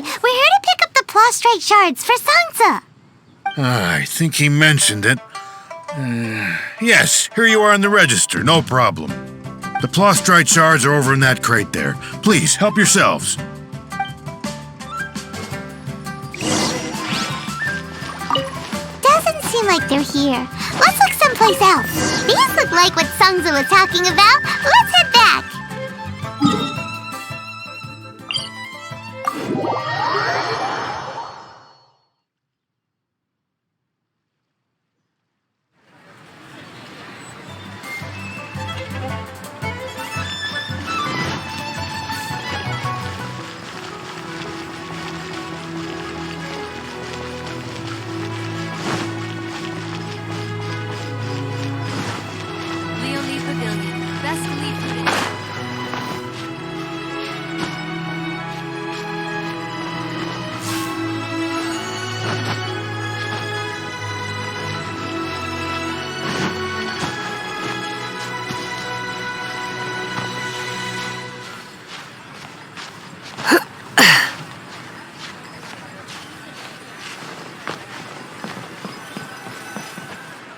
We're here to pick up the plastrite shards for Sansa. I think he mentioned it. Yes, here you are in the register, no problem. The plastrite shards are over in that crate there. Please, help yourselves. Doesn't seem like they're here. Let's look someplace else. These look like what Sansa was talking about. Let's head back.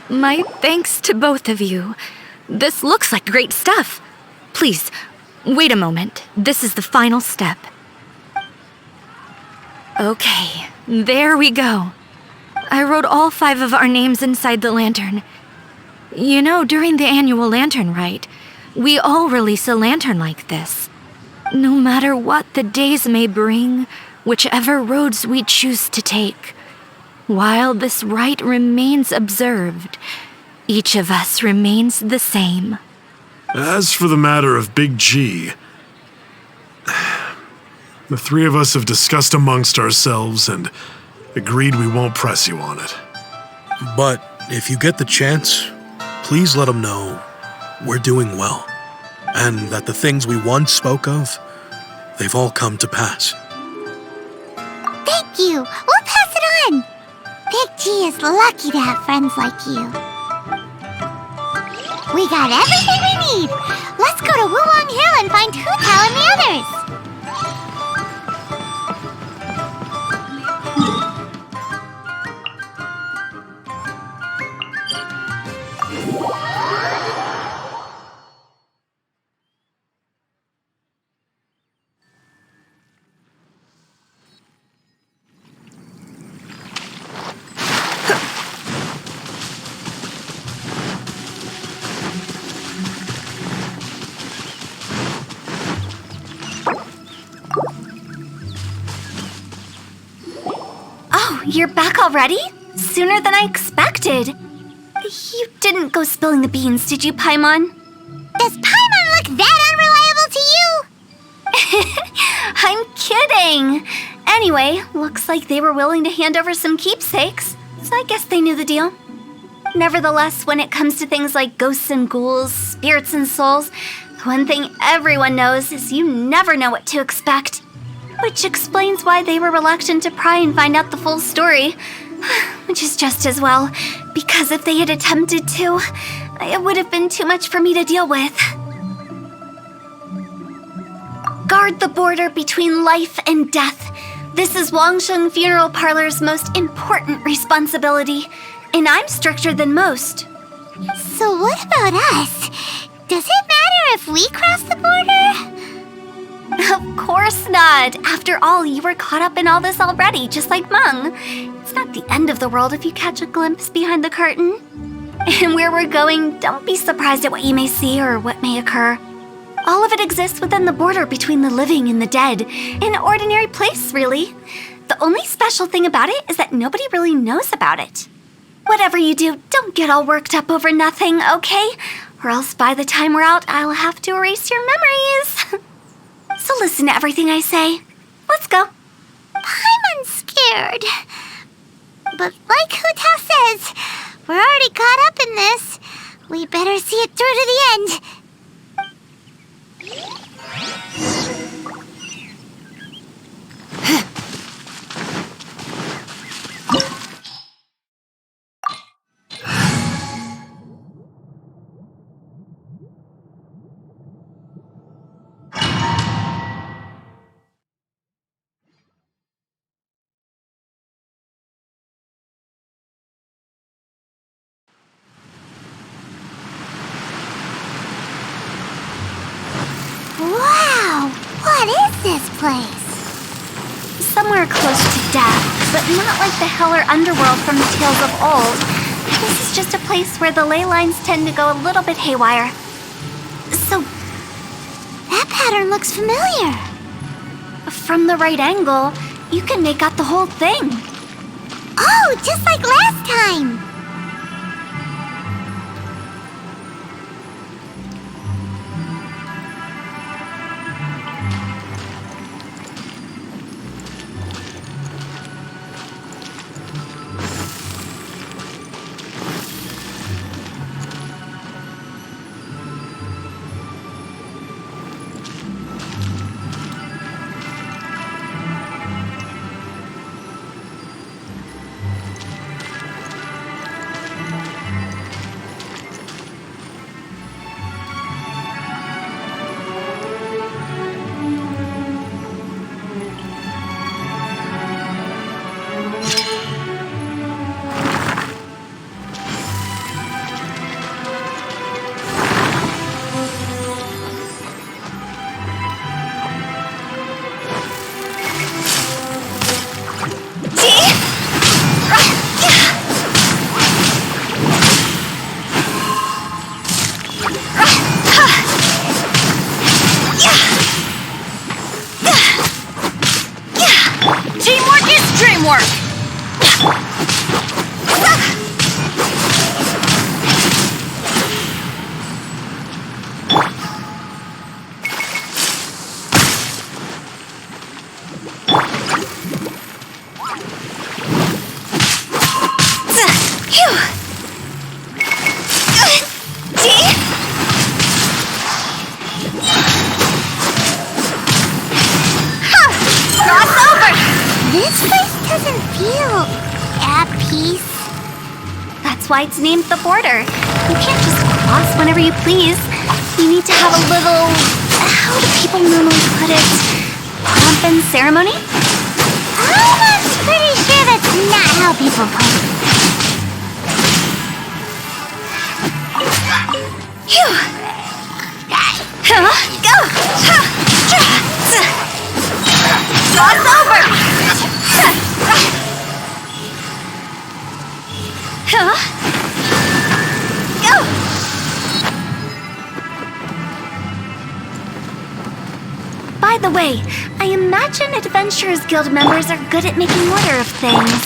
My thanks to both of you. This looks like great stuff. Please, wait a moment. This is the final step. Okay, there we go. I wrote all 5 of our names inside the lantern. You know, during the annual lantern rite, we all release a lantern like this. No matter what the days may bring, whichever roads we choose to take. While this rite remains observed, each of us remains the same. As for the matter of Big G, the 3 of us have discussed amongst ourselves and agreed we won't press you on it. But if you get the chance, please let them know we're doing well, and that the things we once spoke of, they've all come to pass. Thank you. We'll pass it on. Big G is lucky to have friends like you. We got everything we need. Let's go to Wulong Hill and find Hu Tao and the others. You're back already? Sooner than I expected. You didn't go spilling the beans, did you, Paimon? Does Paimon look that unreliable to you? I'm kidding. Anyway, looks like they were willing to hand over some keepsakes, so I guess they knew the deal. Nevertheless, when it comes to things like ghosts and ghouls, spirits and souls, the one thing everyone knows is you never know what to expect. Which explains why they were reluctant to pry and find out the full story. Which is just as well, because if they had attempted to, it would have been too much for me to deal with. Guard the border between life and death. This is Wangsheng Funeral Parlor's most important responsibility, and I'm stricter than most. So what about us? Does it matter if we cross the border? Of course not. After all, you were caught up in all this already, just like Meng. It's not the end of the world if you catch a glimpse behind the curtain. And where we're going, don't be surprised at what you may see or what may occur. All of it exists within the border between the living and the dead. An ordinary place, really. The only special thing about it is that nobody really knows about it. Whatever you do, don't get all worked up over nothing, okay? Or else by the time we're out, I'll have to erase your memories. So listen to everything I say. Let's go. Paimon's scared. But like Hu Tao says, we're already caught up in this. We better see it through to the end. place? Somewhere close to death, but not like the hell or underworld from the tales of old. This is just a place where the ley lines tend to go a little bit haywire. So, That pattern looks familiar. from the right angle, you can make out the whole thing. Oh, just like last time. Teamwork is dreamwork! This place doesn't feel at peace. That's why it's named the border. You can't just cross whenever you please. You need to have a little, how do people normally put it, pomp and ceremony? I'm pretty sure that's not how people put it. Phew! Go! Cross over! Go! By the way, I imagine Adventurers Guild members are good at making order of things.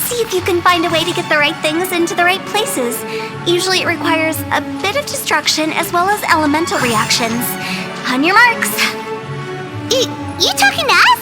See if you can find a way to get the right things into the right places. Usually it requires a bit of destruction as well as elemental reactions. On your marks. You talking to us?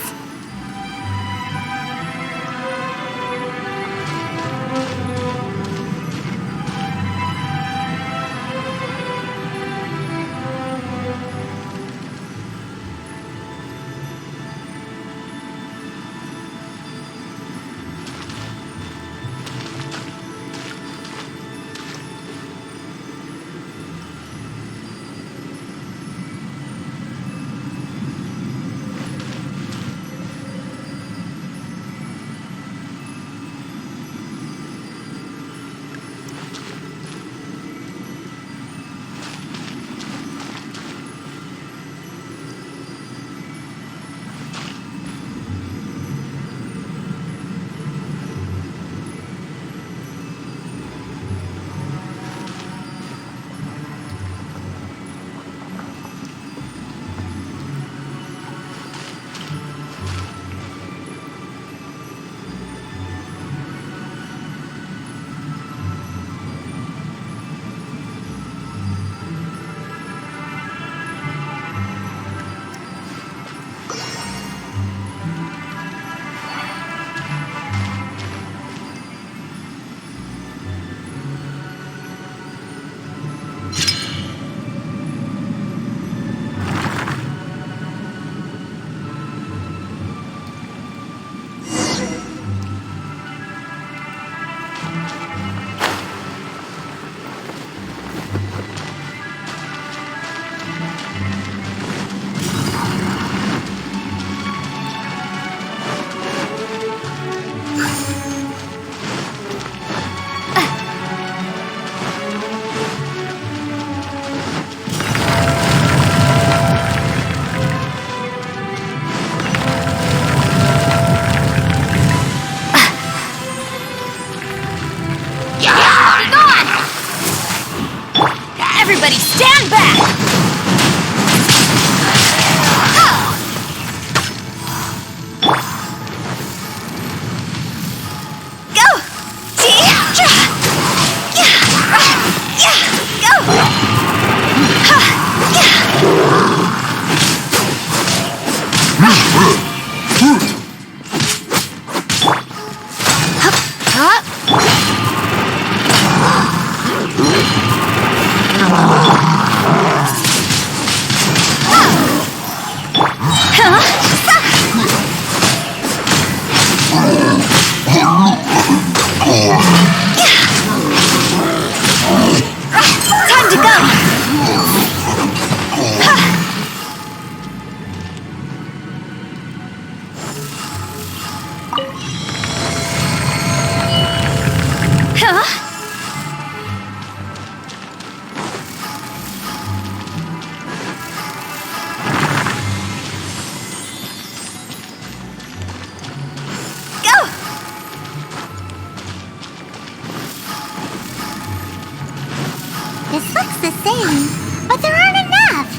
many, but there aren't enough.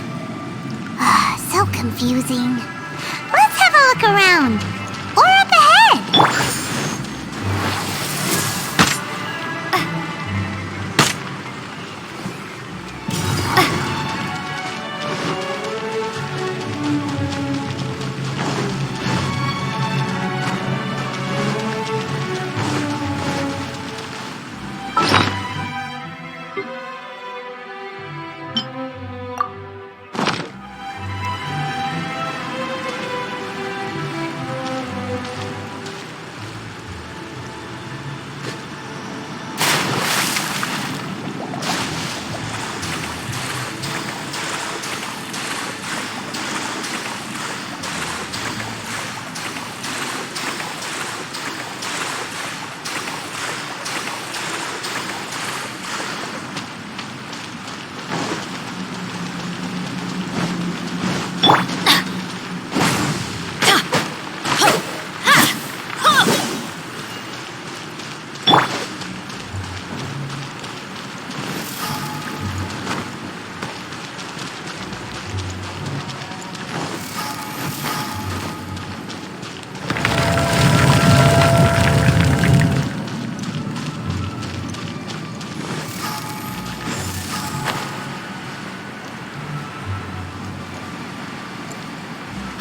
So confusing. Let's have a look around. Or up ahead.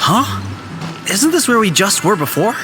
Huh? Isn't this where we just were before?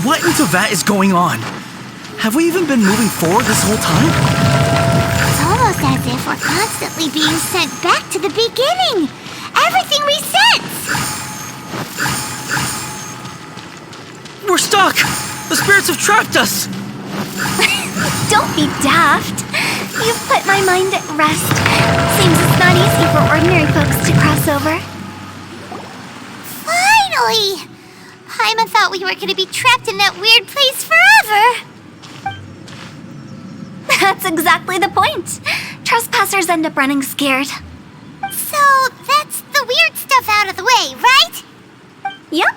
What into that is going on? Have we even been moving forward this whole time? It's almost as if we're constantly being sent back to the beginning. Everything resets. We're stuck! The spirits have trapped us! Don't be daft. You've put my mind at rest. Seems it's not easy for ordinary folks to cross over. Finally! Paimon thought we were going to be trapped in that weird place forever. That's exactly the point. Trespassers end up running scared. So that's the weird stuff out of the way, right? Yep.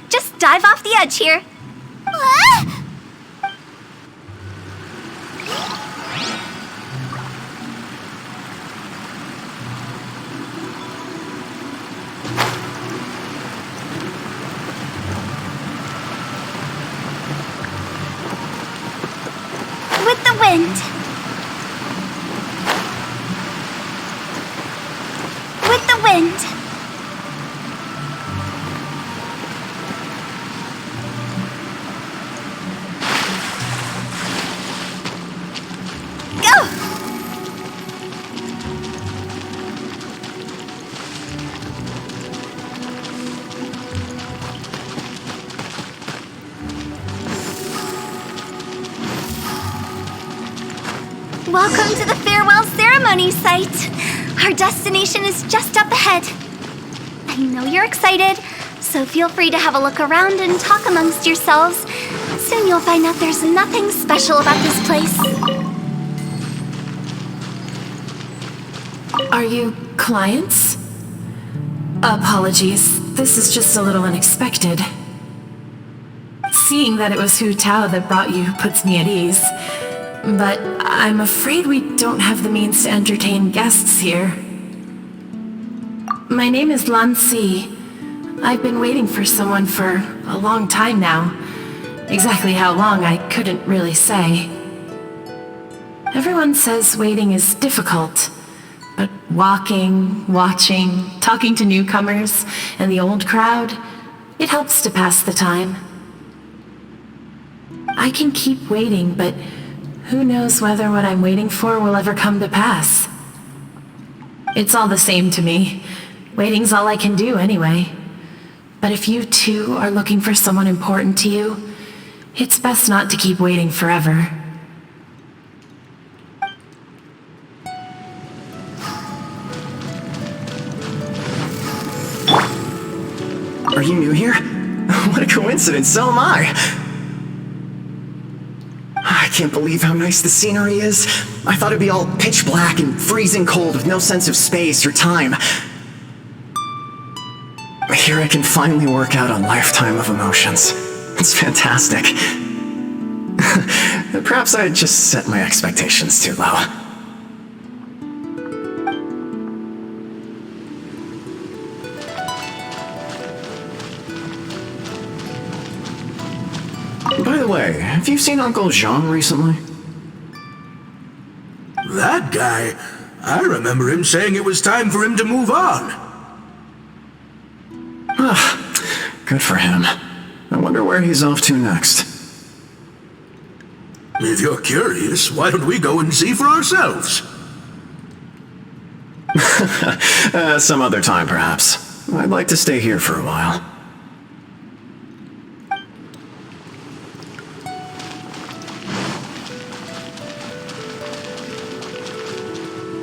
Just dive off the edge here. What? With the wind. With the wind. Go! Welcome to the farewell ceremony site. Our destination is just up ahead. I know you're excited, so feel free to have a look around and talk amongst yourselves. Soon you'll find out there's nothing special about this place. Are you clients? Apologies, this is just a little unexpected. Seeing that it was Hu Tao that brought you puts me at ease. But I'm afraid we don't have the means to entertain guests here. My name is Lan Si. I've been waiting for someone for a long time now. Exactly how long, I couldn't really say. Everyone says waiting is difficult, but walking, watching, talking to newcomers, and the old crowd, it helps to pass the time. I can keep waiting, but who knows whether what I'm waiting for will ever come to pass. It's all the same to me. Waiting's all I can do anyway. But if you too are looking for someone important to you, it's best not to keep waiting forever. Are you new here? What a coincidence, so am I! I can't believe how nice the scenery is. I thought it'd be all pitch black and freezing cold with no sense of space or time. Here I can finally work out a lifetime of emotions. It's fantastic. Perhaps I just set my expectations too low. By the way, have you seen Uncle Jean recently? That guy? I remember him saying it was time for him to move on. Good for him. I wonder where he's off to next. If you're curious, why don't we go and see for ourselves? Some other time, perhaps. I'd like to stay here for a while.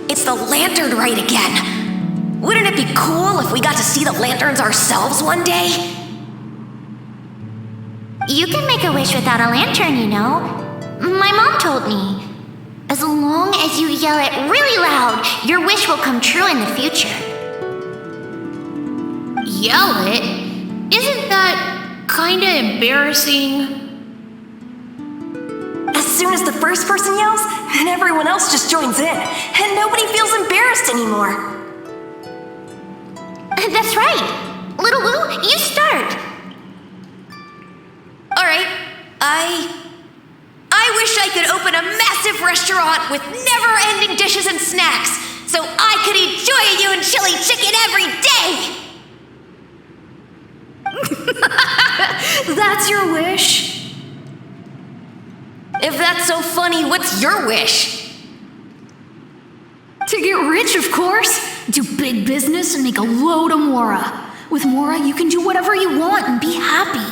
It's the lantern rite again. Wouldn't it be cool if we got to see the lanterns ourselves one day? You can make a wish without a lantern, you know. My mom told me. As long as you yell it really loud, your wish will come true in the future. Yell it? Isn't that kinda embarrassing? As soon as the first person yells, then everyone else just joins in, and nobody feels embarrassed anymore. That's right. Little Wu, you start. Alright, I wish I could open a massive restaurant with never-ending dishes and snacks, so I could enjoy you and chili chicken every day! That's your wish? If that's so funny, what's your wish? To get rich, of course. Do big business and make a load of Mora. With Mora, you can do whatever you want and be happy.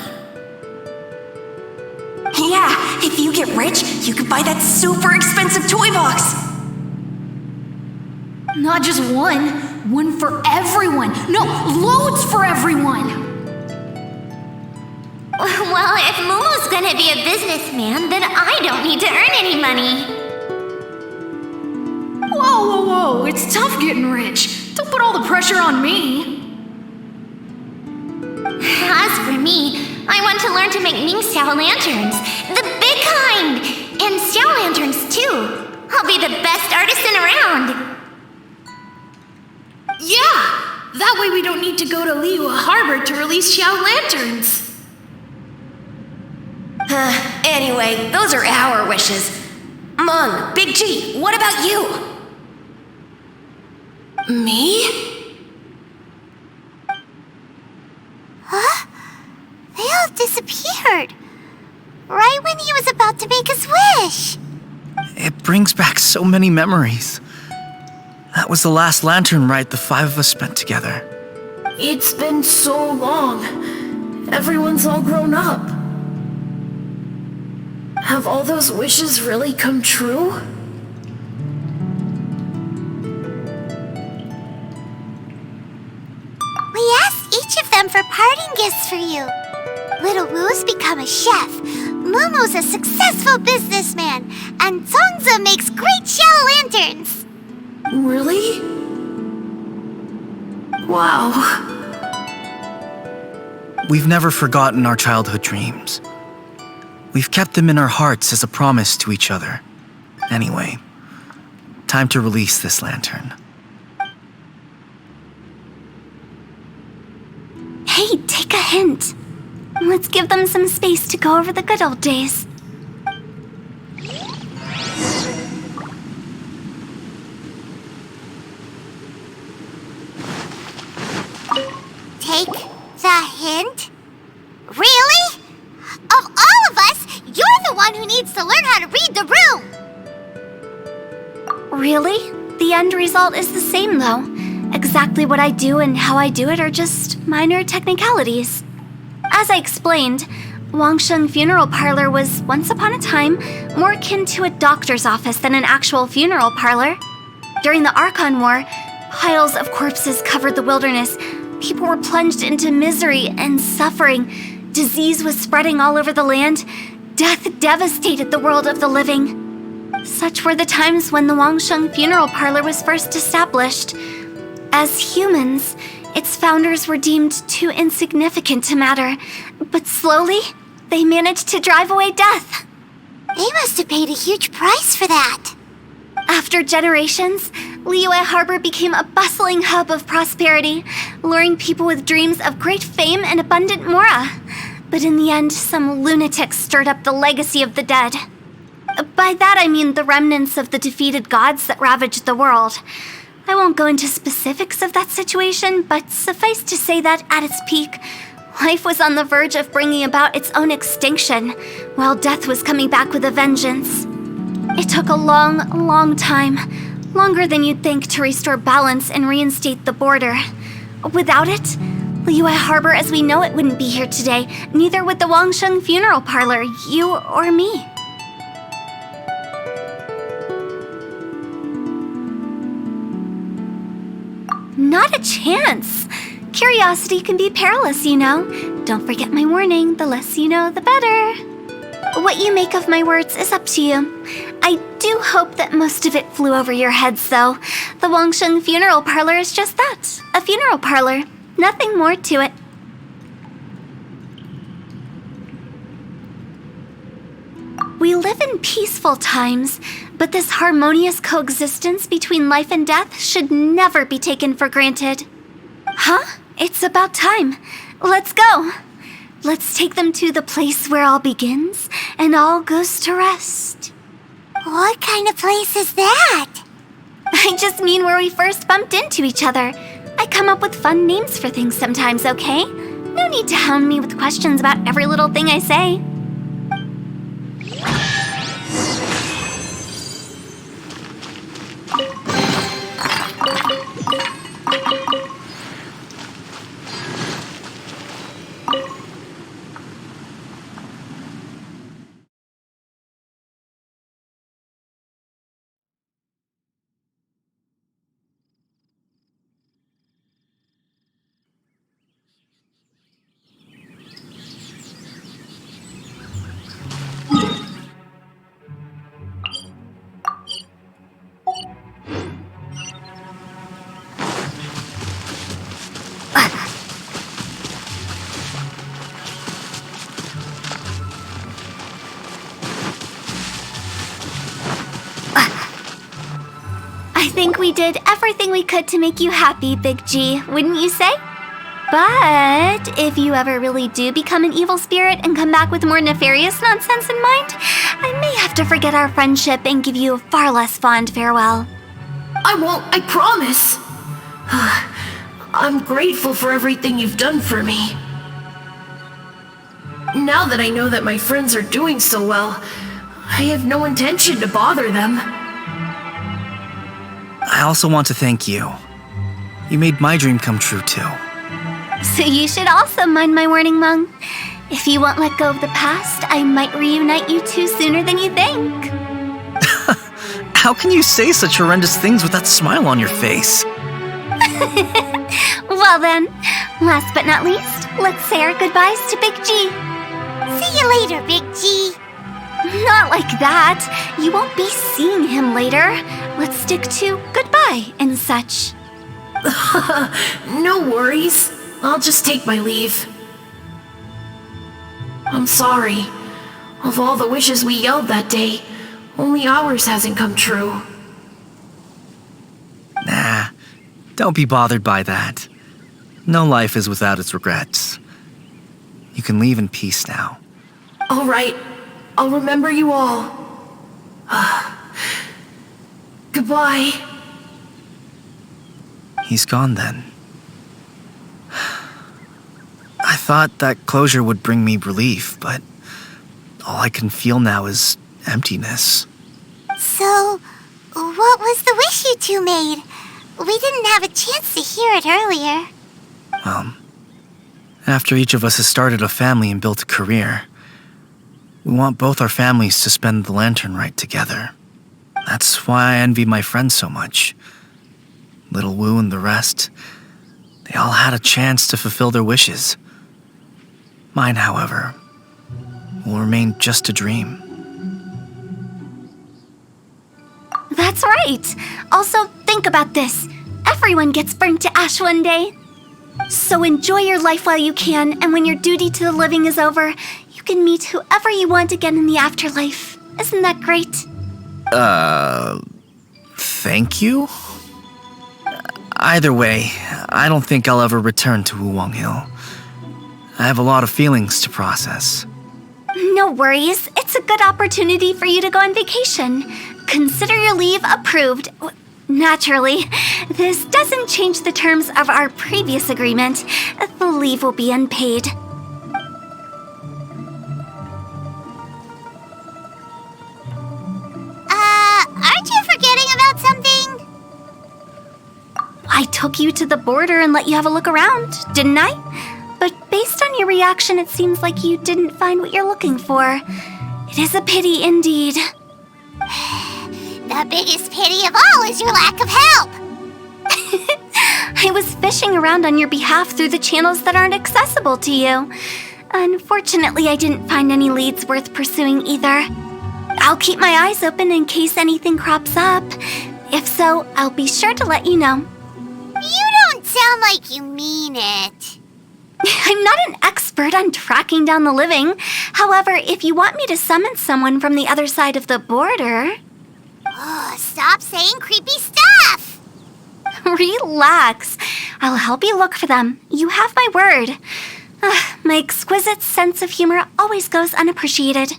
Yeah, if you get rich, you could buy that super expensive toy box. Not just one. One for everyone. No, loads for everyone. Well, if Momo's gonna be a businessman, then I don't need to earn any money. Whoa. It's tough getting rich. Don't put all the pressure on me. As for me, I want to learn to make Ming Xiao lanterns. The big kind! And Xiao lanterns, too. I'll be the best artisan around. Yeah! That way we don't need to go to Liyue Harbor to release Xiao lanterns. Anyway, those are our wishes. Mung, Big G, what about you? Me? Huh? They all disappeared. Right when he was about to make his wish. It brings back so many memories. That was the last lantern rite the five of us spent together. It's been so long. Everyone's all grown up. Have all those wishes really come true? We asked each of them for parting gifts for you. Little Wu's become a chef, Momo's a successful businessman, and Zongzi makes great Xiao lanterns. Really? Wow. We've never forgotten our childhood dreams. We've kept them in our hearts as a promise to each other. Anyway, time to release this lantern. hint. Let's give them some space to go over the good old days. Take the hint? Really? Of all of us, you're the one who needs to learn how to read the room! Really? The end result is the same, though. Exactly what I do and how I do it are just minor technicalities. As I explained, Wangsheng Funeral Parlor was once upon a time more akin to a doctor's office than an actual funeral parlor. During the Archon War, piles of corpses covered the wilderness. People were plunged into misery and suffering. Disease was spreading all over the land. Death devastated the world of the living. Such were the times when the Wangsheng Funeral Parlor was first established. As humans, its founders were deemed too insignificant to matter, but slowly, they managed to drive away death. They must have paid a huge price for that. After generations, Liyue Harbor became a bustling hub of prosperity, luring people with dreams of great fame and abundant mora. But in the end, some lunatics stirred up the legacy of the dead. By that I mean the remnants of the defeated gods that ravaged the world. I won't go into specifics of that situation, but suffice to say that at its peak, life was on the verge of bringing about its own extinction, while death was coming back with a vengeance. It took a long, long time, longer than you'd think, to restore balance and reinstate the border. Without it, Liyue Harbor as we know it wouldn't be here today, neither would the Wangsheng Funeral Parlor, you or me. Not a chance. Curiosity can be perilous, you know. Don't forget my warning, the less you know, the better. What you make of my words is up to you. I do hope that most of it flew over your heads, though. The Wangsheng Funeral Parlor is just that, a funeral parlor. Nothing more to it. We live in peaceful times, but this harmonious coexistence between life and death should never be taken for granted. Huh? It's about time. Let's go. Let's take them to the place where all begins and all goes to rest. What kind of place is that? I just mean where we first bumped into each other. I come up with fun names for things sometimes, okay? No need to hound me with questions about every little thing I say. I think we did everything we could to make you happy, Big G, wouldn't you say? But if you ever really do become an evil spirit and come back with more nefarious nonsense in mind, I may have to forget our friendship and give you a far less fond farewell. I won't, I promise. I'm grateful for everything you've done for me. Now that I know that my friends are doing so well, I have no intention to bother them. I also want to thank you. You made my dream come true, too. So you should also mind my warning, Mung. If you won't let go of the past, I might reunite you two sooner than you think. How can you say such horrendous things with that smile on your face? Well then, last but not least, let's say our goodbyes to Big G. See you later, Big G. Not like that. You won't be seeing him later. Let's stick to goodbye and such. No worries. I'll just take my leave. I'm sorry. Of all the wishes we yelled that day, only ours hasn't come true. Nah, don't be bothered by that. No life is without its regrets. You can leave in peace now. All right. I'll remember you all. Goodbye. He's gone then. I thought that closure would bring me relief, but all I can feel now is emptiness. So, what was the wish you two made? We didn't have a chance to hear it earlier. Well, after each of us has started a family and built a career, we want both our families to spend the lantern rite together. That's why I envy my friends so much. Little Wu and the rest, they all had a chance to fulfill their wishes. Mine, however, will remain just a dream. That's right. Also, think about this. Everyone gets burnt to ash one day. So enjoy your life while you can, and when your duty to the living is over, you can meet whoever you want again in the afterlife. Isn't that great? Thank you? Either way, I don't think I'll ever return to Wuwang Hill. I have a lot of feelings to process. No worries. It's a good opportunity for you to go on vacation. Consider your leave approved. Naturally, this doesn't change the terms of our previous agreement. The leave will be unpaid. Aren't you forgetting about something? I took you to the border and let you have a look around, didn't I? But based on your reaction, it seems like you didn't find what you're looking for. It is a pity indeed. The biggest pity of all is your lack of help. I was fishing around on your behalf through the channels that aren't accessible to you. Unfortunately, I didn't find any leads worth pursuing either. I'll keep my eyes open in case anything crops up. If so, I'll be sure to let you know. You don't sound like you mean it. I'm not an expert on tracking down the living. However, if you want me to summon someone from the other side of the border... Oh, stop saying creepy stuff! Relax. I'll help you look for them. You have my word. My exquisite sense of humor always goes unappreciated.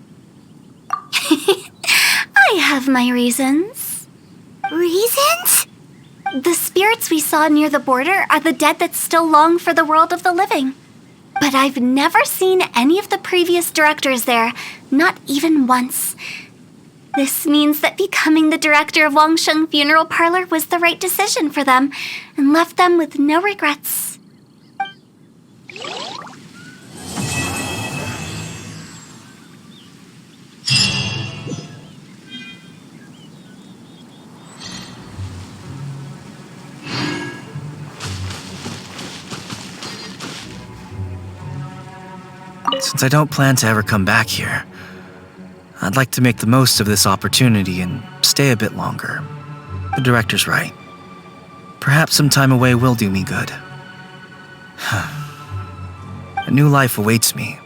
I have my reasons. Reasons? The spirits we saw near the border are the dead that still long for the world of the living. But I've never seen any of the previous directors there, not even once. This means that becoming the director of Wangsheng Funeral Parlor was the right decision for them, and left them with no regrets. Since I don't plan to ever come back here, I'd like to make the most of this opportunity and stay a bit longer. The director's right. Perhaps some time away will do me good. A new life awaits me,